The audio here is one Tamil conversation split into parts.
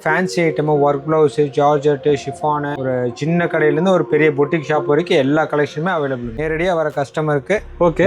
Fancy item, work blouse, georgette, chiffon, ஒரு சின்ன கடையிலேருந்து ஒரு பெரிய பொட்டிக் ஷாப் வரைக்கும் எல்லா கலெக்ஷனுமே அவைலபிள். நேரடியாக வர கஸ்டமருக்கு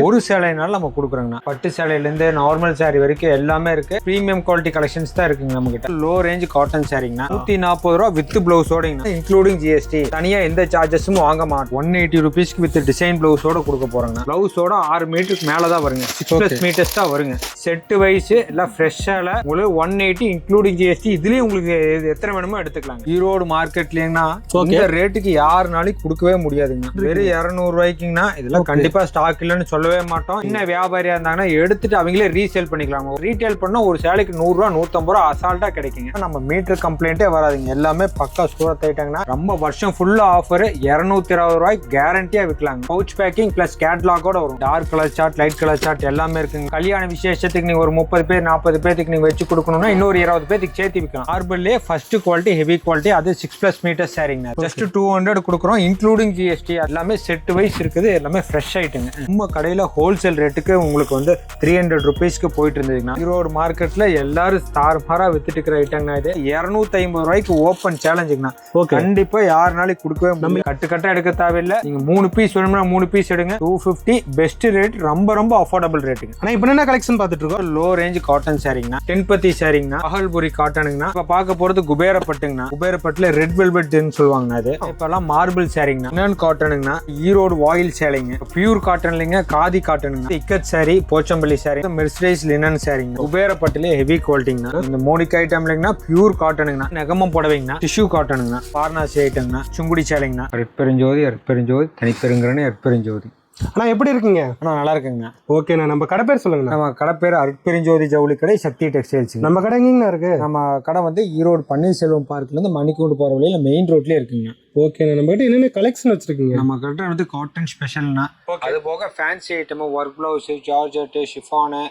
ஒரு சேலைனாலும் நம்ம கொடுக்குறோங்கண்ணா. பட்டு சேலையிலேருந்து நார்மல் சாரி வரைக்கும் எல்லாமே இருக்கு. ப்ரீமியம் குவாலிட்டி கலெக்ஷன்ஸ் தான் இருக்குங்க நம்ம கிட்ட. லோ ரேஞ்ச் காட்டன் சாரிங்கண்ணா 140 ரூபா வித் பிளவுஸோட, இன்க்ளூடிங் ஜிஎஸ்டி. தனியா எந்த சார்ஜஸும் வாங்க மாட்டோம். 180 ருபீஸ்க்கு வித் டிசைன் பிளவுஸோட கொடுக்க போறாங்க. பிளவுஸோட 6 மீட்டருக்கு மேல தான் வருங்க. 6+ மீட்டர்ஸ் தான் வருங்க. செட் வைஸ் எல்லாம் ஃப்ரெஷ்ஷால உங்களுக்கு 180 இன்க்ளூடிங் ஜிஎஸ்டி. இதுலயும் உங்களுக்கு எத்தனை வேணுமோ எடுத்துக்கலாம். ஈரோடு மார்க்கெட்லீங்கன்னா இந்த ரேட்டுக்கு யாருனாலும் கொடுக்கவே முடியாதுங்க. வெறும் 200 ரூபாய்க்குங்கன்னா இதெல்லாம் கண்டிப்பா ஸ்டாக் இல்லைன்னு சொல்லவே மாட்டோம். இன்னும் வியாபாரியா இருந்தாங்கன்னா எடுத்துட்டு அவங்களே ரீசேல் பண்ணிக்கலாம். ரீட்டைல் பண்ணா ஒரு சேலைக்கு 100 ரூபா 150 ரூபா அசால்ட்டா கிடைக்குங்க. நம்ம மீட்டர் கம்ப்ளைண்டே வராதுங்க. எல்லாமே பக்கா சூரத் ஆயிட்டாங்கன்னா ரொம்ப வருஷம் ஃபுல்லா ஆஃபர் 220 ரூபாய்க்கு கேரண்டியா விற்கலாங்க. பவுச் பேக்கிங் பிளஸ் கேட்லாகோட வரும். Dark colour chart, light colour chart எல்லாமே இருக்குங்க. கல்யாண விசேஷத்துக்கு நீங்க ஒரு 30 பேர் 40 பேருக்கு நீங்க வச்சு கொடுக்கணும்னா இன்னொரு 20 பேருக்கு சேர்த்து விற்கலாம். மார்பிள்லேயே ஃபர்ஸ்ட் குவாலிட்டி, ஹெவி குவாலிட்டி, அது 6+ மீட்டர் சாரிங்க. ஜஸ்ட் 200 கொடுக்குறோம் இன்க்ளூடிங் ஜிஎஸ்டி. எல்லாமே செட் வைஸ் இருக்குது. எல்லாமே ஃப்ரெஷ் ஐட்டுங்க. நம்ம கடையில ஹோல்சேல் ரேட்டுக்கு உங்களுக்கு வந்து 300 ருபீஸ்க்கு போயிட்டு இருந்ததுங்கன்னா ஈரோடு மார்க்கெட்ல எல்லாரும் தாறுமாறா வித்துட்டு இருக்கிற ஐட்டங்கண்ணா. இது 250 ரூபாய்க்கு ஓப்பன் சேலஞ்சுங்கண்ணா. கண்டிப்பா யாருனாலும் கொடுக்கவே முடியும். கட்டு எடுக்க தேவையில்லை. நீங்க 3 பீஸ் வேணும்னா 3 பீஸ் எடுங்க. 250 பெஸ்ட் ரேட். ரொம்ப ரொம்ப அஃபோர்டபுள் ரேட்டுங்க. ஆனா இப்போ என்ன கலெக்ஷன் பார்த்துட்டு இருக்கோம்? லோ ரேஞ்ச் காட்டன் சாரிங்கண்ணா, தென்பத்தி சாரிங்கண்ணா, பகல்புரி காட்டனுங்கண்ணா. இப்ப பார்க்க போறது குபேரப்பட்டுங்கண்ணா. குபேரப்பட்டுல ரெட் வெல்வெட்னு சொல்லுவாங்க. அது இப்பெல்லாம் மார்பிள் சாரிங்கண்ணா, இன்னன் காட்டனுங்கண்ணா, ஈரோடு வாயில் சேலைங்க, பியூர் காட்டன்லிங்க, காதி காட்டனுங்க, இக்கட் சாரி, போச்சம்பள்ளி சாரி, மெர்சரைஸ் லினன் சாரிங்க. குபேரப்பட்டுல ஹெவி குவாலிட்டிங்கண்ணா. இந்த மோனிக் ஐட்டம்லங்கண்ணா பியூர் காட்டனுங்கண்ணா, நெகமம் புடவைங்கண்ணா, டிஷ்யூ காட்டனுங்கண்ணா, பார்னாசி ஐட்டங்கண்ணா, சுங்குடி சேலைங்கண்ணா, ரெட்பெருஞ்சோதி, ரெட்பெருஞ்சோதி, தனிப்பெருங்கரணி, ரெட்பெருஞ்சோதி. ஆனா எப்படி இருக்குங்க? ஆனா நல்லா இருக்குங்க. ஓகேண்ணா. நம்ம கடை பேர் சொல்லுங்க. நம்ம கடை பேர் அருட்பெருஞ்சோதி ஜவுளி கடை, சக்தி டெக்ஸ்டைல்ஸ். நம்ம கடை எங்கண்ணா இருக்கு? நம்ம கடை வந்து ஈரோடு பன்னீர்செல்வம் பார்க்ல இருந்து மணிக்கூண்டு போற வழியில மெயின் ரோட்லயே இருக்குங்க. ஓகேண்ணா. நம்ம கிட்ட என்னென்ன கலெக்ஷன் வச்சிருக்கீங்க? நம்ம கிட்ட வந்து காட்டன் ஸ்பெஷல்னா, அது போக fancy item, work blouse, georgette, chiffon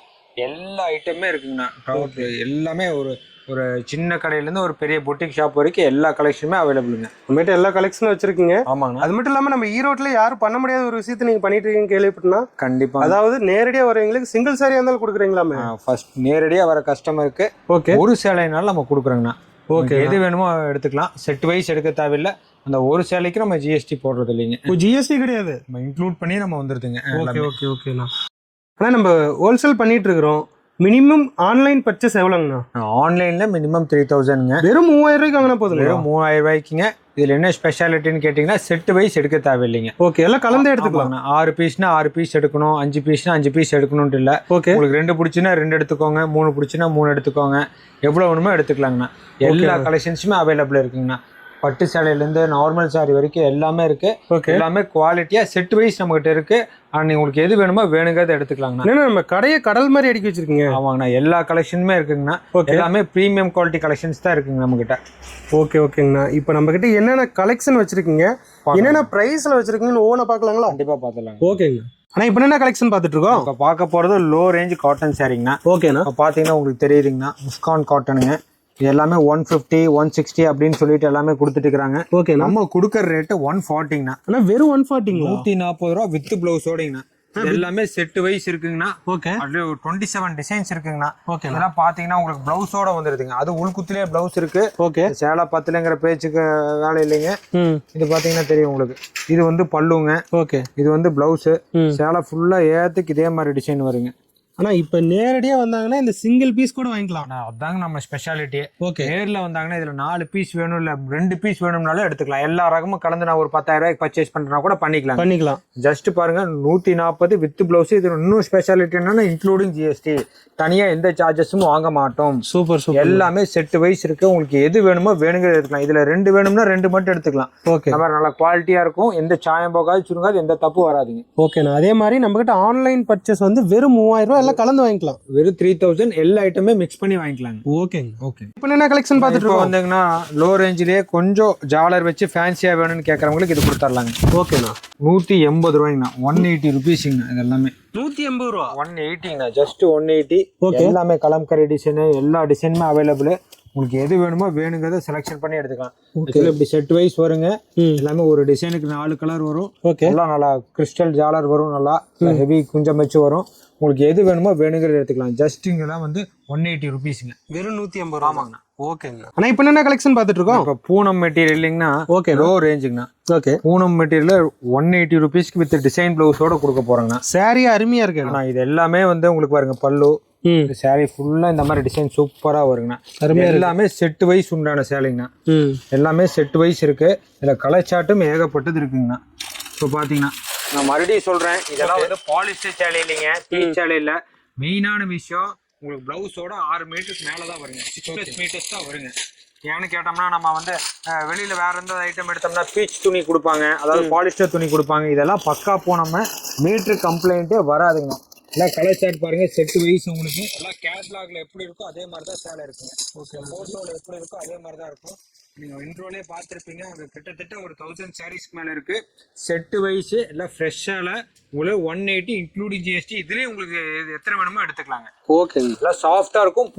எல்லா ஐட்டமே இருக்குங்கண்ணா. எல்லாமே ஒரு சின்ன கடையிலேருந்து ஒரு பெரிய பொட்டிக் ஷாப் வரைக்கும் எல்லா கலெக்ஷனுமே அவைலபிளுங்க. நம்மகிட்ட எல்லா கலெக்ஷனும் வச்சிருக்கீங்க. ஆமாங்க. அது மட்டும் இல்லாமல் நம்ம ஈரோட்டில் யாரும் பண்ண முடியாத ஒரு விஷயத்தை நீங்கள் பண்ணிட்டு இருக்கீங்க கேள்விப்பட்டனா? கண்டிப்பாக. அதாவது நேரடியாக வரவங்களுக்கு சிங்கிள் சாரியாக இருந்தாலும் கொடுக்குறீங்களாமே? ஃபர்ஸ்ட் நேரடியாக வர கஸ்டமருக்கு ஒரு சேலைனாலும் நம்ம கொடுக்குறோங்கண்ணா. ஓகே, எது வேணுமோ எடுத்துக்கலாம். செட் வைஸ் எடுக்க தேவையில்லை. அந்த ஒரு சேலைக்கு நம்ம ஜிஎஸ்டி போடுறது இல்லைங்க. ஜிஎஸ்டி கிடையாது, நம்ம இன்க்ளூட் பண்ணி நம்ம வந்துருதுங்க. ஓகேண்ணா. ஆனால் நம்ம ஹோல்சேல் பண்ணிட்டு இருக்கிறோம். மினிமம் ஆன்லைன் பர்ச்சேஸ் எவ்வளோங்கண்ணா? ஆன்லைன்ல மினிமம் 3000ங்க. வெறும் 3000 ரூபாய்க்கு வாங்கினா போதும். வெறும் 3000 ரூபாய்க்குங்க. இதுல என்ன ஸ்பெஷாலிட்டின்னு கேட்டீங்கன்னா செட் வைஸ் எடுக்க தேவையில்லைங்க. ஓகே, எல்லாம் கலந்து எடுத்துக்கலாம். 6 பீஸ்னா 6 பீஸ் எடுக்கணும், 5 பீஸ்னா 5 பீஸ் எடுக்கணும்னு இல்லை. ஓகே, உங்களுக்கு 2 பிடிச்சுன்னா 2 எடுத்துக்கோங்க, 3 பிடிச்சுன்னா 3 எடுத்துக்கோங்க. எவ்வளவு வேணுமோ எடுத்துக்கலாங்கண்ணா. எல்லா கலெக்ஷன்ஸுமே அவைலபிள் இருக்குங்கண்ணா. பட்டு சேலையிலேருந்து நார்மல் சாரி வரைக்கும் எல்லாமே இருக்கு. எல்லாமே குவாலிட்டியா செட் வைஸ் நம்ம கிட்ட இருக்கு. நீங்க உங்களுக்கு எது வேணுமோ வேணுங்கிறத எடுத்துக்கலாங்கண்ணா. நம்ம கடையை கடல் மாதிரி அடிக்க வச்சிருக்கீங்க. ஆமாங்கண்ணா. எல்லா கலெக்ஷனுமே இருக்குங்கண்ணா. எல்லாமே ப்ரீமியம் குவாலிட்டி கலெக்ஷன்ஸ் தான் இருக்குங்க நம்ம கிட்ட. ஓகேங்கண்ணா. இப்போ நம்ம கிட்ட என்னென்ன கலெக்ஷன் வச்சிருக்கீங்க, என்னென்ன பிரைஸ்ல வச்சிருக்கீங்கன்னு ஓன பார்க்கலாங்களா? கண்டிப்பா பார்த்துலாம். ஓகேங்க. ஆனா இப்போ என்ன கலெக்ஷன் பார்த்துட்டு இருக்கோம்? இப்போ பார்க்க போறது லோ ரேஞ்ச் காட்டன் சாரிங்கண்ணா. ஓகேண்ணா. இப்போ பார்த்தீங்கன்னா உங்களுக்கு தெரியுதுங்கண்ணா, முஸ்கான் காட்டனுங்க. இது எல்லாமே 150, 160 அப்படின்னு சொல்லிட்டு எல்லாமே கொடுத்துட்டு இருக்காங்க. ஓகே, நம்ம கொடுக்கற ரேட்டு 140ங்கண்ணா. ஆனா வெறும் 140, 140 ரூபா வித் பிளவுஸோடங்கண்ணா. எல்லாமே செட் வைஸ் இருக்குங்கண்ணா. ஓகே, அதுல 27 டிசைன்ஸ் இருக்குங்கண்ணா. ஓகே, இதெல்லாம் பாத்தீங்கன்னா உங்களுக்கு பிளவுஸோட வந்துருதுங்க. அது உள்குத்திலே பிளவுஸ் இருக்கு. ஓகே, சேலை பத்துலங்கிற பேச்சுக்கு வேலை இல்லைங்க. இது பாத்தீங்கன்னா தெரியும் உங்களுக்கு. இது வந்து பல்லுங்க. ஓகே, இது வந்து பிளவுஸ். சேலை ஃபுல்லா ஏத்துக்கு இதே மாதிரி டிசைன் வருங்க. ஆனா இப்ப நேரடியா வந்தாங்கன்னா இந்த சிங்கிள் பீஸ் கூட வாங்கிக்கலாம். அதாங்க நம்ம ஸ்பெஷாலிட்டி. ஓகே, நேர்ல வந்தாங்கன்னா இதுல 4 பீஸ் வேணும் இல்ல 2 பீஸ் வேணும்னாலும் எடுத்துக்கலாம். எல்லா ரகமும் கலந்து நான் ஒரு 10,000 ரூபாய்க்கு பர்ச்சேஸ் பண்றேன்னா கூட பண்ணிக்கலாம். ஜஸ்ட் பாருங்க 140 வித் பிளவுஸ். இது இன்னும் ஸ்பெஷாலிட்டி என்னன்னா இன்க்ளூடிங் ஜிஎஸ்டி. தனியா எந்த சார்ஜஸும் வாங்க மாட்டோம். சூப்பர். எல்லாமே செட் வைஸ் இருக்கு. உங்களுக்கு எது வேணுமோ வேணுங்கிறது எடுத்துக்கலாம். இதுல 2 வேணும்னா 2 மட்டும் எடுத்துக்கலாம். ஓகே, நல்லா குவாலிட்டியா இருக்கும். எந்த சாயம் போகாது, சுருங்காது, எந்த தப்பு வராதுங்க. ஓகேண்ணா. அதே மாதிரி நம்ம கிட்ட ஆன்லைன் பர்ச்சேஸ் வந்து வெறும் 3000 ரூபாய் எல்லாம் கலந்து வாங்கிக்கலாம். வெறும் 3000 எல்லா ஐட்டமே மிக்ஸ் பண்ணி வாங்கிக்கலாம். ஓகே. இப்போ என்ன கலெக்ஷன் பார்த்துட்டு இருக்கோம்? வந்தீங்கன்னா லோ ரேஞ்சிலேயே கொஞ்சம் ஜாலர் வச்சு ஃபேன்சியா வேணும்னு கேட்கறவங்களுக்கு இது கொடுத்துடலாங்க. ஓகேண்ணா. 180 ரூபாய்ங்கண்ணா. 180 ருபீஸ்ங்க. இது எல்லாமே 180 ரூபா. 180ங்கண்ணா. ஜஸ்ட் 180. எல்லாமே கலம்கரி டிசைனு, எல்லா டிசைனுமே அவைலபிள். உங்களுக்கு எது வேணுமோ வேணுங்கிறத செலக்ஷன் பண்ணி எடுத்துக்கலாம். இப்படி செட் வைஸ் வருங்க. எல்லாமே ஒரு டிசைனுக்கு 4 கலர் வரும். எல்லாம் நல்லா கிறிஸ்டல் ஜாலர் வரும். நல்லா ஹெவி குஞ்சம் வச்சு வரும். உங்களுக்கு எது வேணுமோ வேணுங்கிறத எடுத்துக்கலாம். ஜஸ்ட் இங்கெல்லாம் வந்து 180 ருபீஸ்ங்க. வெறும் 180 ரூபா. ஆமாங்கண்ணா. ஓகேங்க. ஆனா இப்போ என்ன கலெக்ஷன் பார்த்துட்டு இருக்கோம்? இப்போ பூனம் மெட்டீரியல் இல்லைங்கண்ணா, ஓகே லோ ரேஞ்சுங்கண்ணா. ஓகே, பூனம் மெட்டீரியல் 180 rupeesக்கு வித் டிசைன் பிளவுஸோட கொடுக்க போறேங்கண்ணா. சாரி அருமையா இருக்கு. ஆனா இது எல்லாமே வந்து உங்களுக்கு பாருங்க பல்லு சாரி ஃபுல்லா இந்த மாதிரி டிசைன் சூப்பரா வருங்கண்ணா. எல்லாமே செட் வைஸ் உண்டான சேலைங்கண்ணா. எல்லாமே செட் வைஸ் இருக்கு. இதுல கலர் சார்ட்டும் ஏகப்பட்டது இருக்குங்கண்ணா. இப்போ பாத்தீங்கன்னா நான் மறுபடியும் சொல்றேன், இதெல்லாம் வந்து பாலிஸ்டர் சேலை இல்லைங்க, டீ சேலை இல்ல. மெயினான விஷயம் உங்களுக்கு பிளவுஸோட 6 மீட்டருக்கு மேலதான் வருங்க, 6+ meters தான் வருங்க. ஏன்னு கேட்டோம்னா நம்ம வந்து வெளியில வேற எந்த ஐட்டம் எடுத்தோம்னா பீச் துணி கொடுப்பாங்க, அதாவது பாலிஸ்டர் துணி கொடுப்பாங்க. இதெல்லாம் பக்கா போனோம்னா மீட்டர் கம்ப்ளைண்ட்டே வராதுங்க. எல்லாம் கலர் சார்ட் பாருங்க, செட் வைஸ் உங்களுக்கு எல்லாம் கேட்லாக்ல எப்படி இருக்கோ அதே மாதிரி தான் சேலை இருக்குங்க. ஓகே, போட்டோல எப்படி இருக்கோ அதே மாதிரி தான் இருக்கும். நீங்க இன்ட்ரோலே பார்த்துருப்பீங்க, அங்கே கிட்டத்தட்ட ஒரு 1000 சாரீஸ்க்கு மேல இருக்கு. செட்டு வைஸ் எல்லாம் ஃப்ரெஷ்ஷால உங்களுக்கு 180 இன்க்ளூடிங் ஜிஎஸ்டி. இதுலயே உங்களுக்கு எத்தனை வேணுமோ எடுத்துக்கலாங்க. ஓகேங்க, எல்லாம் சாஃப்டா இருக்கும்.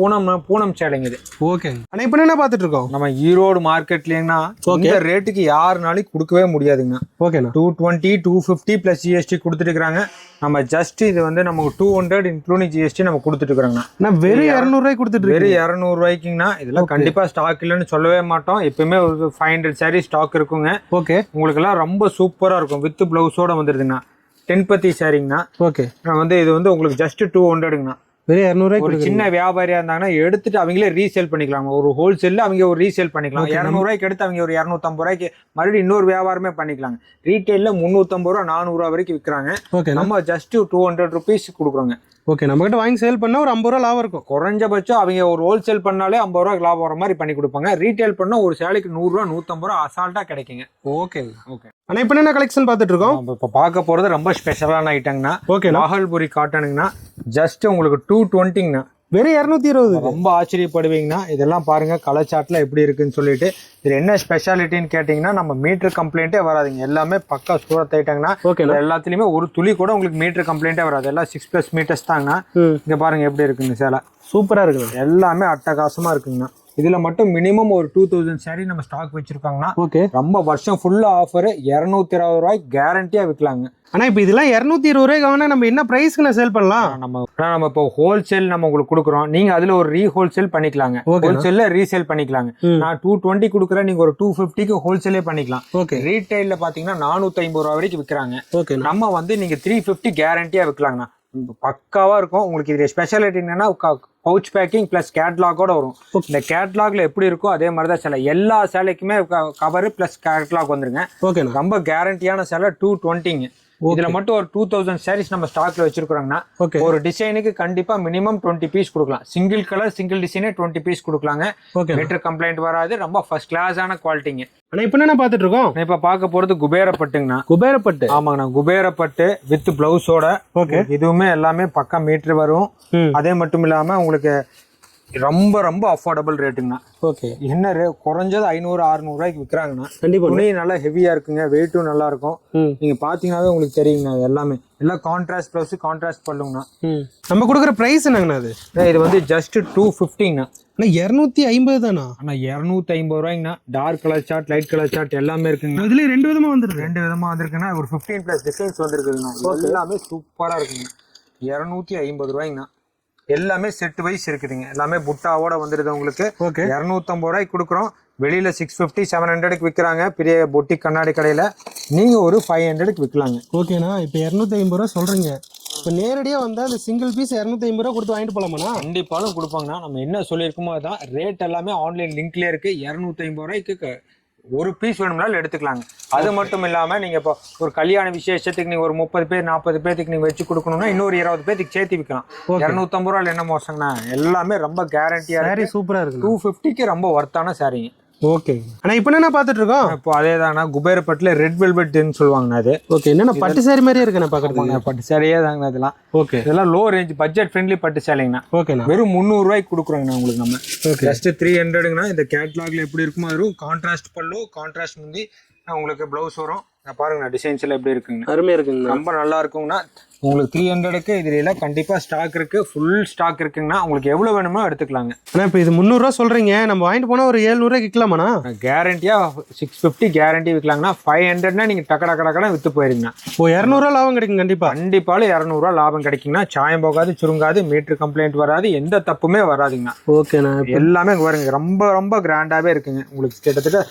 பூனம் சேலைங்க இது. ஓகேங்க. ஆனா இப்போ என்ன பார்த்துட்டு இருக்கோம்? நம்ம ஈரோடு மார்க்கெட்லீங்கன்னா இந்த ரேட்டுக்கு யாருனாலும் கொடுக்கவே முடியாதுங்க. ஓகேண்ணா, 220 250 + ஜிஎஸ்டி கொடுத்துட்டு இருக்காங்க. நம்ம ஜஸ்ட் இது வந்து நமக்கு 200 இன்க்ளூடிங் ஜிஎஸ்டி நம்ம கொடுத்துட்டு இருக்கிறோங்கண்ணா. வெறும் 200 ரூபாய் கொடுத்துட்டு, வெறும் 200 ரூபாய்க்குங்கண்ணா. இதெல்லாம் கண்டிப்பா ஸ்டாக் இல்லைன்னு சொல்லவே மாட்டோம். எப்பவுமே ஒரு 500 சாரீ ஸ்டாக் இருக்குங்க. ஓகே, உங்களுக்கு எல்லாம் ரொம்ப சூப்பரா இருக்கும். வித் பிளவுஸோட வந்துருதுங்கண்ணா. 10 பத்தி சாரீங்கண்ணா. ஓகே, வந்து இது வந்து உங்களுக்கு ஜஸ்ட் 200ங்கண்ணா. வெறும் 200 ரூபாய். ஒரு சின்ன வியாபாரியா இருந்தாங்கன்னா எடுத்துட்டு அவங்களே ரீசேல் பண்ணிக்கலாம். ஒரு ஹோல்சேல்ல அவங்க ஒரு ரீசேல் பண்ணிக்கலாம். 200 ரூபாய்க்கு எடுத்து அவங்க ஒரு 250 ரூபாய்க்கு மறுபடியும் இன்னொரு வியாபாரமே பண்ணிக்கலாங்க. ரீட்டைல்ல 350 ரூபா 400 ரூபா வரைக்கும் விற்கிறாங்க. நம்ம ஜஸ்ட் 200 rupees கொடுக்குறோங்க. ஓகே, நம்ம கிட்ட வாங்கி சேல் பண்ணா ஒரு 50 ரூபா லாபம் இருக்கும். குறைஞ்சபட்சம் அவங்க ஒரு ஹோல்சேல் பண்ணாலே 50 ரூபா லாபம் வர மாதிரி பண்ணி கொடுப்பாங்க. ரீட்டைல் பண்ணா ஒரு சேலைக்கு 100 ரூபா 150 ரூபா அசால்ட்டா கிடைக்குங்க. Okay okay. ஆனா இப்போ என்ன கலெக்ஷன் பார்த்துட்டு இருக்கோம்? இப்போ பார்க்க போறது ரொம்ப ஸ்பெஷலான ஐட்டங்கண்ணா. ஓகே, நாகல்புரி காட்டனுங்கண்ணா. ஜஸ்ட் உங்களுக்கு 220ங்கண்ணா. வெறும் 220. ரொம்ப ஆச்சரியப்படுவீங்கன்னா இதெல்லாம் பாருங்க கலர் சார்ட்ல எப்படி இருக்குன்னு சொல்லிட்டு. இது என்ன ஸ்பெஷாலிட்டின்னு கேட்டீங்கன்னா நம்ம மீட்டர் கம்ப்ளைண்டே வராதுங்க. எல்லாமே பக்கா சூரத் ஐட்டங்கண்ணா. ஓகே, எல்லாத்துலயுமே ஒரு துளி கூட உங்களுக்கு மீட்டர் கம்ப்ளைண்டே வராது. எல்லாம் 6+ meters தாங்கண்ணா. இங்க பாருங்க எப்படி இருக்குங்க சேலை. சூப்பரா இருக்குது. எல்லாமே அட்டகாசமா இருக்குங்கண்ணா. இதுல மட்டும் மினிமம் ஒரு 2000 சாரீ நம்ம ஸ்டாக் வச்சிருக்காங்கன்னா. ஓகே, ரொம்ப வருஷம் ஃபுல்லா ஆஃபர் 220 ரூபாய்க்கு கேரண்டியா விற்கலாங்க. ஆனா இப்போ இதெல்லாம் 220 ரூபாய்க்கு வாங்கினா நம்ம என்ன பிரைஸ்க்கு நான் சேல் பண்ணலாம்? நம்ம இப்போ ஹோல்சேல் நம்ம உங்களுக்கு கொடுக்குறோம். நீங்க அதுல ஒரு ஹோல்சேல் பண்ணிக்கலாங்க. ஹோல்சேல்ல ரீசேல் பண்ணிக்கலாங்க. நான் 220 கொடுக்குறேன், நீங்க ஒரு 250க்கு ஹோல்சேலே பண்ணிக்கலாம். ஓகே, ரீட்டைல்ல பாத்தீங்கன்னா 450 ரூபா வரைக்கும் விற்கிறாங்க. ஓகே, நம்ம வந்து நீங்க 350 கேரண்டியா விற்கலாங்கண்ணா. பக்காவா இருக்கும். உங்களுக்கு இது ஸ்பெஷாலிட்டி என்னன்னா பவுச் பேக்கிங் + கேட்லாகோட வரும். இந்த கேட்லாக்ல எப்படி இருக்கோ அதே மாதிரி தான் சேலை. எல்லா சேலைக்குமே கவர் + கேட்லாக் வந்துருங்க. ஓகே, ரொம்ப கேரண்டியான சேலை 220ங்க. இதுல மட்டும் ஒரு 2000 சாரீஸ் நம்ம ஸ்டாக்ல வச்சிருக்கோம்னா ஒரு டிசைனுக்கு கண்டிப்பா மினிமம் 20 பீஸ் கொடுக்கலாம். சிங்கிள் கலர் சிங்கிள் டிசைனே 20 பீஸ் கொடுக்கலாங்க. மீட்டர் கம்ப்ளைண்ட் வராது. ரொம்ப ஃபர்ஸ்ட் கிளாஸான குவாலிட்டிங்க. ஆனா இப்போ என்ன பார்த்துட்டு இருக்கோம்? இப்ப பார்க்க போறது குபேரப்பட்டுங்கண்ணா. குபேரப்பட்டு? ஆமாங்கண்ணா, குபேரப்பட்டு வித் பிளவுஸோட. ஓகே, இதுவுமே எல்லாமே பக்கா மீட்டர் வரும். அதே மட்டும் இல்லாம உங்களுக்கு ரொம்ப ரொம்ப அஃபோர்டபுள் ரேட்டுங்கண்ணா. ஓகே, என்ன குறைஞ்சது 500-600 ரூபாய்க்கு விற்கிறாங்கண்ணா. கண்டிப்பா துணி நல்லா ஹெவியா இருக்குங்க, வெயிட்டும் நல்லா இருக்கும். நீங்க பாத்தீங்கன்னாவே உங்களுக்கு தெரியுங்கண்ணா. எல்லாமே எல்லாம் கான்ட்ராஸ்ட் பிளவுஸ் கான்ட்ராஸ்ட் பண்ணுங்கண்ணா. நம்ம கொடுக்குற பிரைஸ் என்னங்கண்ணா? இது வந்து ஜஸ்ட் 250ங்கண்ணா. 250 தானா? ஆனா 250 ரூபாய்ங்கண்ணா. Dark colour chart, light colour chart எல்லாமே இருக்குங்க. இதுல 2 விதமா வந்துருக்கு. 2 விதமா வந்திருக்குன்னா ஒரு 15+ டிசைன்ஸ் வந்திருக்குதுண்ணா. எல்லாமே சூப்பரா இருக்குங்க. 250 ரூபாய்ங்கண்ணா. எல்லாமே செட் வைஸ் இருக்குதுங்க. எல்லாமே புட்டாவோட வந்துருது உங்களுக்கு. 250 ரூபாய்க்கு கொடுக்குறோம். வெளியில 650-700க்கு விற்கிறாங்க பெரிய பொட்டி கண்ணாடி கடையில. நீங்க ஒரு 500க்கு விற்கலாங்க. ஓகேண்ணா, இப்போ 250 ரூபா சொல்றீங்க. இப்போ நேரடியா வந்தா அந்த சிங்கிள் பீஸ் 250 ரூபா கொடுத்து வாங்கிட்டு போலாமாண்ணா? கண்டிப்பாலும் கொடுப்பாங்கண்ணா. நம்ம என்ன சொல்லியிருக்கோமோ அதான் ரேட். எல்லாமே ஆன்லைன் லிங்க்லயே இருக்கு. 250 ரூபாய்க்கு ஒரு பீஸ் வேணும்னாலும் எடுத்துக்கலாங்க. அது மட்டும் இல்லாம நீங்க இப்போ ஒரு கல்யாண விசேஷத்துக்கு நீங்க ஒரு 30 பேர் 40 பேருக்கு நீங்க வச்சு கொடுக்கணும்னா இன்னொரு 20 பேருக்கு சேர்த்து விற்கலாம். 250 ரூபாய் என்ன மோசங்கண்ணா. எல்லாமே ரொம்ப கேரண்டியா இருக்கு. சூப்பரா இருக்கு. 250க்கு ரொம்ப ஒர்த்தான சாரீங்க. ஓகே, ஆனா இப்போ என்ன பார்த்துட்டு இருக்கோம்? இப்போ அதேதானா குபேரப்பட்டுல ரெட் வெல்வெட்னு சொல்லுவாங்க. அது ஓகே, என்னன்னா பட்டு சாரி மாதிரியே இருக்கு. நான் பாக்குறேன் பட்டு சாரியே தாங்க இதெல்லாம். ஓகே, இதெல்லாம் லோ ரேஞ்ச் பட்ஜெட் ஃப்ரெண்ட்லி பட்டு சாரிங்கண்ணா. ஓகேண்ணா, வெறும் 300 ரூபாய்க்கு கொடுக்குறோங்கண்ணா உங்களுக்கு. நம்ம ஜஸ்ட் 300ங்கண்ணா. இந்த கேட்லாக்ல எப்படி இருக்குமோ வரும். கான்ட்ராஸ்ட் பல்லு, கான்ட்ராஸ்ட் முந்தி உங்களுக்கு பிளவுஸ் வரும். பாருங்கண்ணா டிசைன்ஸ் எல்லாம் எப்படி இருக்குங்க. அருமையா இருக்குங்க. ரொம்ப நல்லா இருக்குங்கண்ணா. உங்களுக்கு 300க்கு இதுல கண்டிப்பா ஸ்டாக் இருக்கு, ஃபுல் ஸ்டாக் இருக்குங்கன்னா உங்களுக்கு எவ்வளவு வேணுமோ எடுத்துக்கலாங்க. ஆனா இப்போ இது 300 ரூபா சொல்றீங்க, நம்ம வாங்கிட்டு போனா ஒரு 700 ரூபாய்க்கு விற்கலாமாண்ணா? கேரண்டியா 650 கேரண்டி விற்கலாங்கன்னா 500னா நீங்க டக்கடா வித்து போயிருங்க. ஓ 200 ரூபா லாபம் கிடைக்கும் கண்டிப்பா. கண்டிப்பால 200 ரூபா லாபம் கிடைக்குங்கன்னா சாயம் போகாது, சுருங்காது, மீட்டர் கம்ப்ளைண்ட் வராது, எந்த தப்புமே வராதுங்கண்ணா. ஓகேண்ணா. எல்லாமே இங்க பாருங்க ரொம்ப ரொம்ப கிராண்டாவே இருக்குங்க. உங்களுக்கு கிட்டத்தட்ட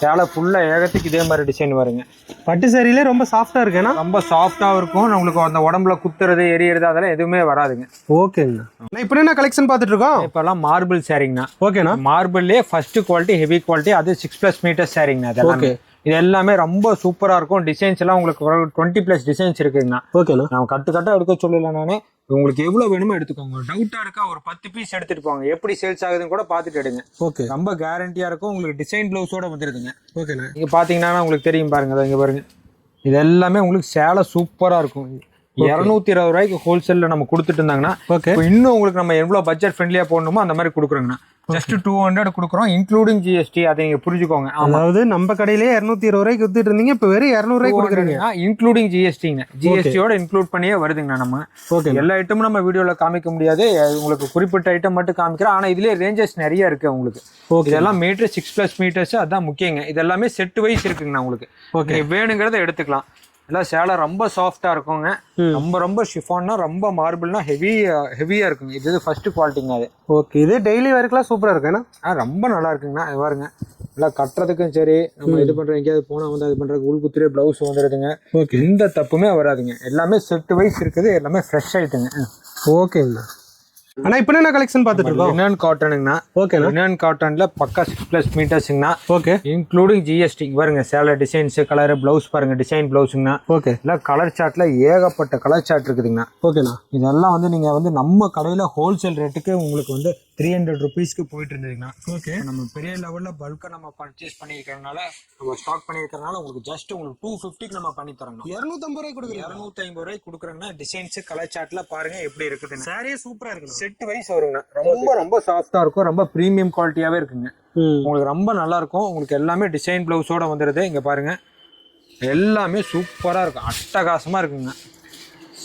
சேலை ஃபுல்லா ஏகத்துக்கு இதே மாதிரி டிசைன் வருங்க. பட்டு சாரியிலே ரொம்ப சாஃப்டா இருக்கேன்னா? ரொம்ப சாஃப்டா இருக்கும். உங்களுக்கு அந்த உடம்புல குத்துறது எரியறது அதெல்லாம் எதுவுமே வராதுங்க. ஓகேங்கண்ணா. இப்போ என்ன கலெக்ஷன் பார்த்துட்டு இருக்கோம்? இப்பெல்லாம் மார்பிள் சாரிங்கண்ணா. ஓகேண்ணா. மார்பிள்லயே ஃபர்ஸ்ட் குவாலிட்டி ஹெவி குவாலிட்டி, அது 6+ மீட்டர் சாரிங்கண்ணா. அதெல்லாம் இது எல்லாமே ரொம்ப சூப்பரா இருக்கும். டிசைன்ஸ் எல்லாம் உங்களுக்கு 20+ டிசைன்ஸ் இருக்குங்கண்ணா. ஓகேண்ணா. நான் கட்டா எடுக்க சொல்லல நானே. உங்களுக்கு எவ்வளவு வேணுமோ எடுத்துக்கோங்க. டவுட்டா இருக்கா ஒரு 10 பீஸ் எடுத்துட்டு போங்க, எப்படி சேல்ஸ் ஆகுதுன்னு கூட பாத்துட்டு எடுங்க. ஓகே. ரொம்ப கேரண்டியா இருக்கும். உங்களுக்கு டிசைன் பிளவுஸோட வந்துருதுங்க. ஓகேண்ணா. நீங்க பாத்தீங்கன்னா உங்களுக்கு தெரியும் பாருங்க, இங்க பாருங்க, இது எல்லாமே உங்களுக்கு சேலை சூப்பரா இருக்கும். 220 ரூபாய்க்கு ஹோல்சேல்ல நம்ம கொடுத்துட்டு இருந்தாங்கன்னா இன்னும் உங்களுக்கு நம்ம எவ்வளவு பட்ஜெட் ஃப்ரெண்ட்லியா போடணுமோ அந்த மாதிரி கொடுக்குறோங்கண்ணா. ஜஸ்ட் 200 கொடுக்குறோம், இன்க்ளூடிங் ஜிஎஸ்டி. அதை நீங்க புரிஞ்சுக்கோங்க. அதாவது நம்ம கடையிலேயே 220 ரூபாய்க்கு வித்துட்டு இருந்தீங்க, இப்போ வெறும் 200 ரூபாய்க்கு கொடுக்குறீங்க. இன்க்ளூடிங் ஜிஎஸ்டிங்க. ஜிஎஸ்டியோட இன்க்ளூட் பண்ணியே வருதுங்கண்ணா. நம்ம எல்லா ஐட்டமும் நம்ம வீடியோல காமிக்க முடியாது, உங்களுக்கு குறிப்பிட்ட ஐட்டம் மட்டும் காமிக்கிறோம். ஆனா இதுலயே ரேஞ்சஸ் நிறைய இருக்கு உங்களுக்கு. இதெல்லாம் மீட்டர் 6+ மீட்டர்ஸ், அதான் முக்கியங்க. இதெல்லாமே செட் வைஸ் இருக்குங்கண்ணா. உங்களுக்கு வேணுங்கிறத எடுத்துக்கலாம். எல்லாம் சேலை ரொம்ப சாஃப்டா இருக்குங்க. ரொம்ப ரொம்ப ஷிஃபான்னா, ரொம்ப மார்பிள்னா ஹெவியா இருக்குங்க. இது ஃபர்ஸ்ட் குவாலிட்டிங்க. அது ஓகே. இது டெய்லி வேர்க்கெல்லாம் சூப்பரா இருக்குண்ணா. ரொம்ப நல்லா இருக்குங்கண்ணா. இது பாருங்க, எல்லாம் கட்டுறதுக்கும் சரி, நம்ம இது பண்றோம், எங்கேயாவது போனா வந்து இது பண்றதுக்கு உள்குத்துலேயே பிளவுஸ் வந்துடுதுங்க. ஓகே. எந்த தப்புமே வராதுங்க. எல்லாமே செட் வைஸ் இருக்குது, எல்லாமே ஃப்ரெஷ் ஆயிட்டுங்க. ஓகேங்கண்ணா. ஆனா இப்போ என்ன கலெக்ஷன் பார்த்துட்டு இருக்கோம்? லினன் காட்டனுங்கண்ணா. ஓகே. லினன் காட்டன்ல பக்கா 6+ மீட்டர்ஸ்ங்கண்ணா. ஓகே. Including GST. பாருங்க சேலை டிசைன்ஸ், கலர், பிளவுஸ் பாருங்க, டிசைன் பிளவுஸ்ங்கண்ணா. ஓகே. எல்லாம் கலர் சார்ட்ல ஏகப்பட்ட கலர் சார்ட் இருக்குதுங்கண்ணா. ஓகேண்ணா. இதெல்லாம் வந்து நீங்க வந்து நம்ம கடையில ஹோல்சேல் ரேட்டுக்கு உங்களுக்கு வந்து 300 ருபீஸ்க்கு போயிட்டு இருந்ததுங்கண்ணா. ஓகே. நம்ம பெரிய லெவல்ல பல்கா நம்ம பர்ச்சேஸ் பண்ணிருக்கிறதுனால, நம்ம ஸ்டாக் பண்ணிருக்கிறதுனால உங்களுக்கு ஜஸ்ட் உங்களுக்கு 250க்கு நம்ம பண்ணி தரோம். 250 ரூபாய்க்கு கொடுக்குறீங்க. 250 ரூபாய்க்கு கொடுக்குறோங்கன்னா டிசைன்ஸ் கலர் சார்ட்ல பாருங்க எப்படி இருக்குதுன்னு. சாரியே சூப்பரா இருக்கு. செட் வைஸ் வருங்க. ரொம்ப ரொம்ப சாஃப்டா இருக்கும், ரொம்ப பிரீமியம் குவாலிட்டியாவே இருக்குங்க. உங்களுக்கு ரொம்ப நல்லா இருக்கும். உங்களுக்கு எல்லாமே டிசைன் பிளவுஸோட வந்துடுது. இங்க பாருங்க, எல்லாமே சூப்பரா இருக்கும், அட்டகாசமா இருக்குங்க,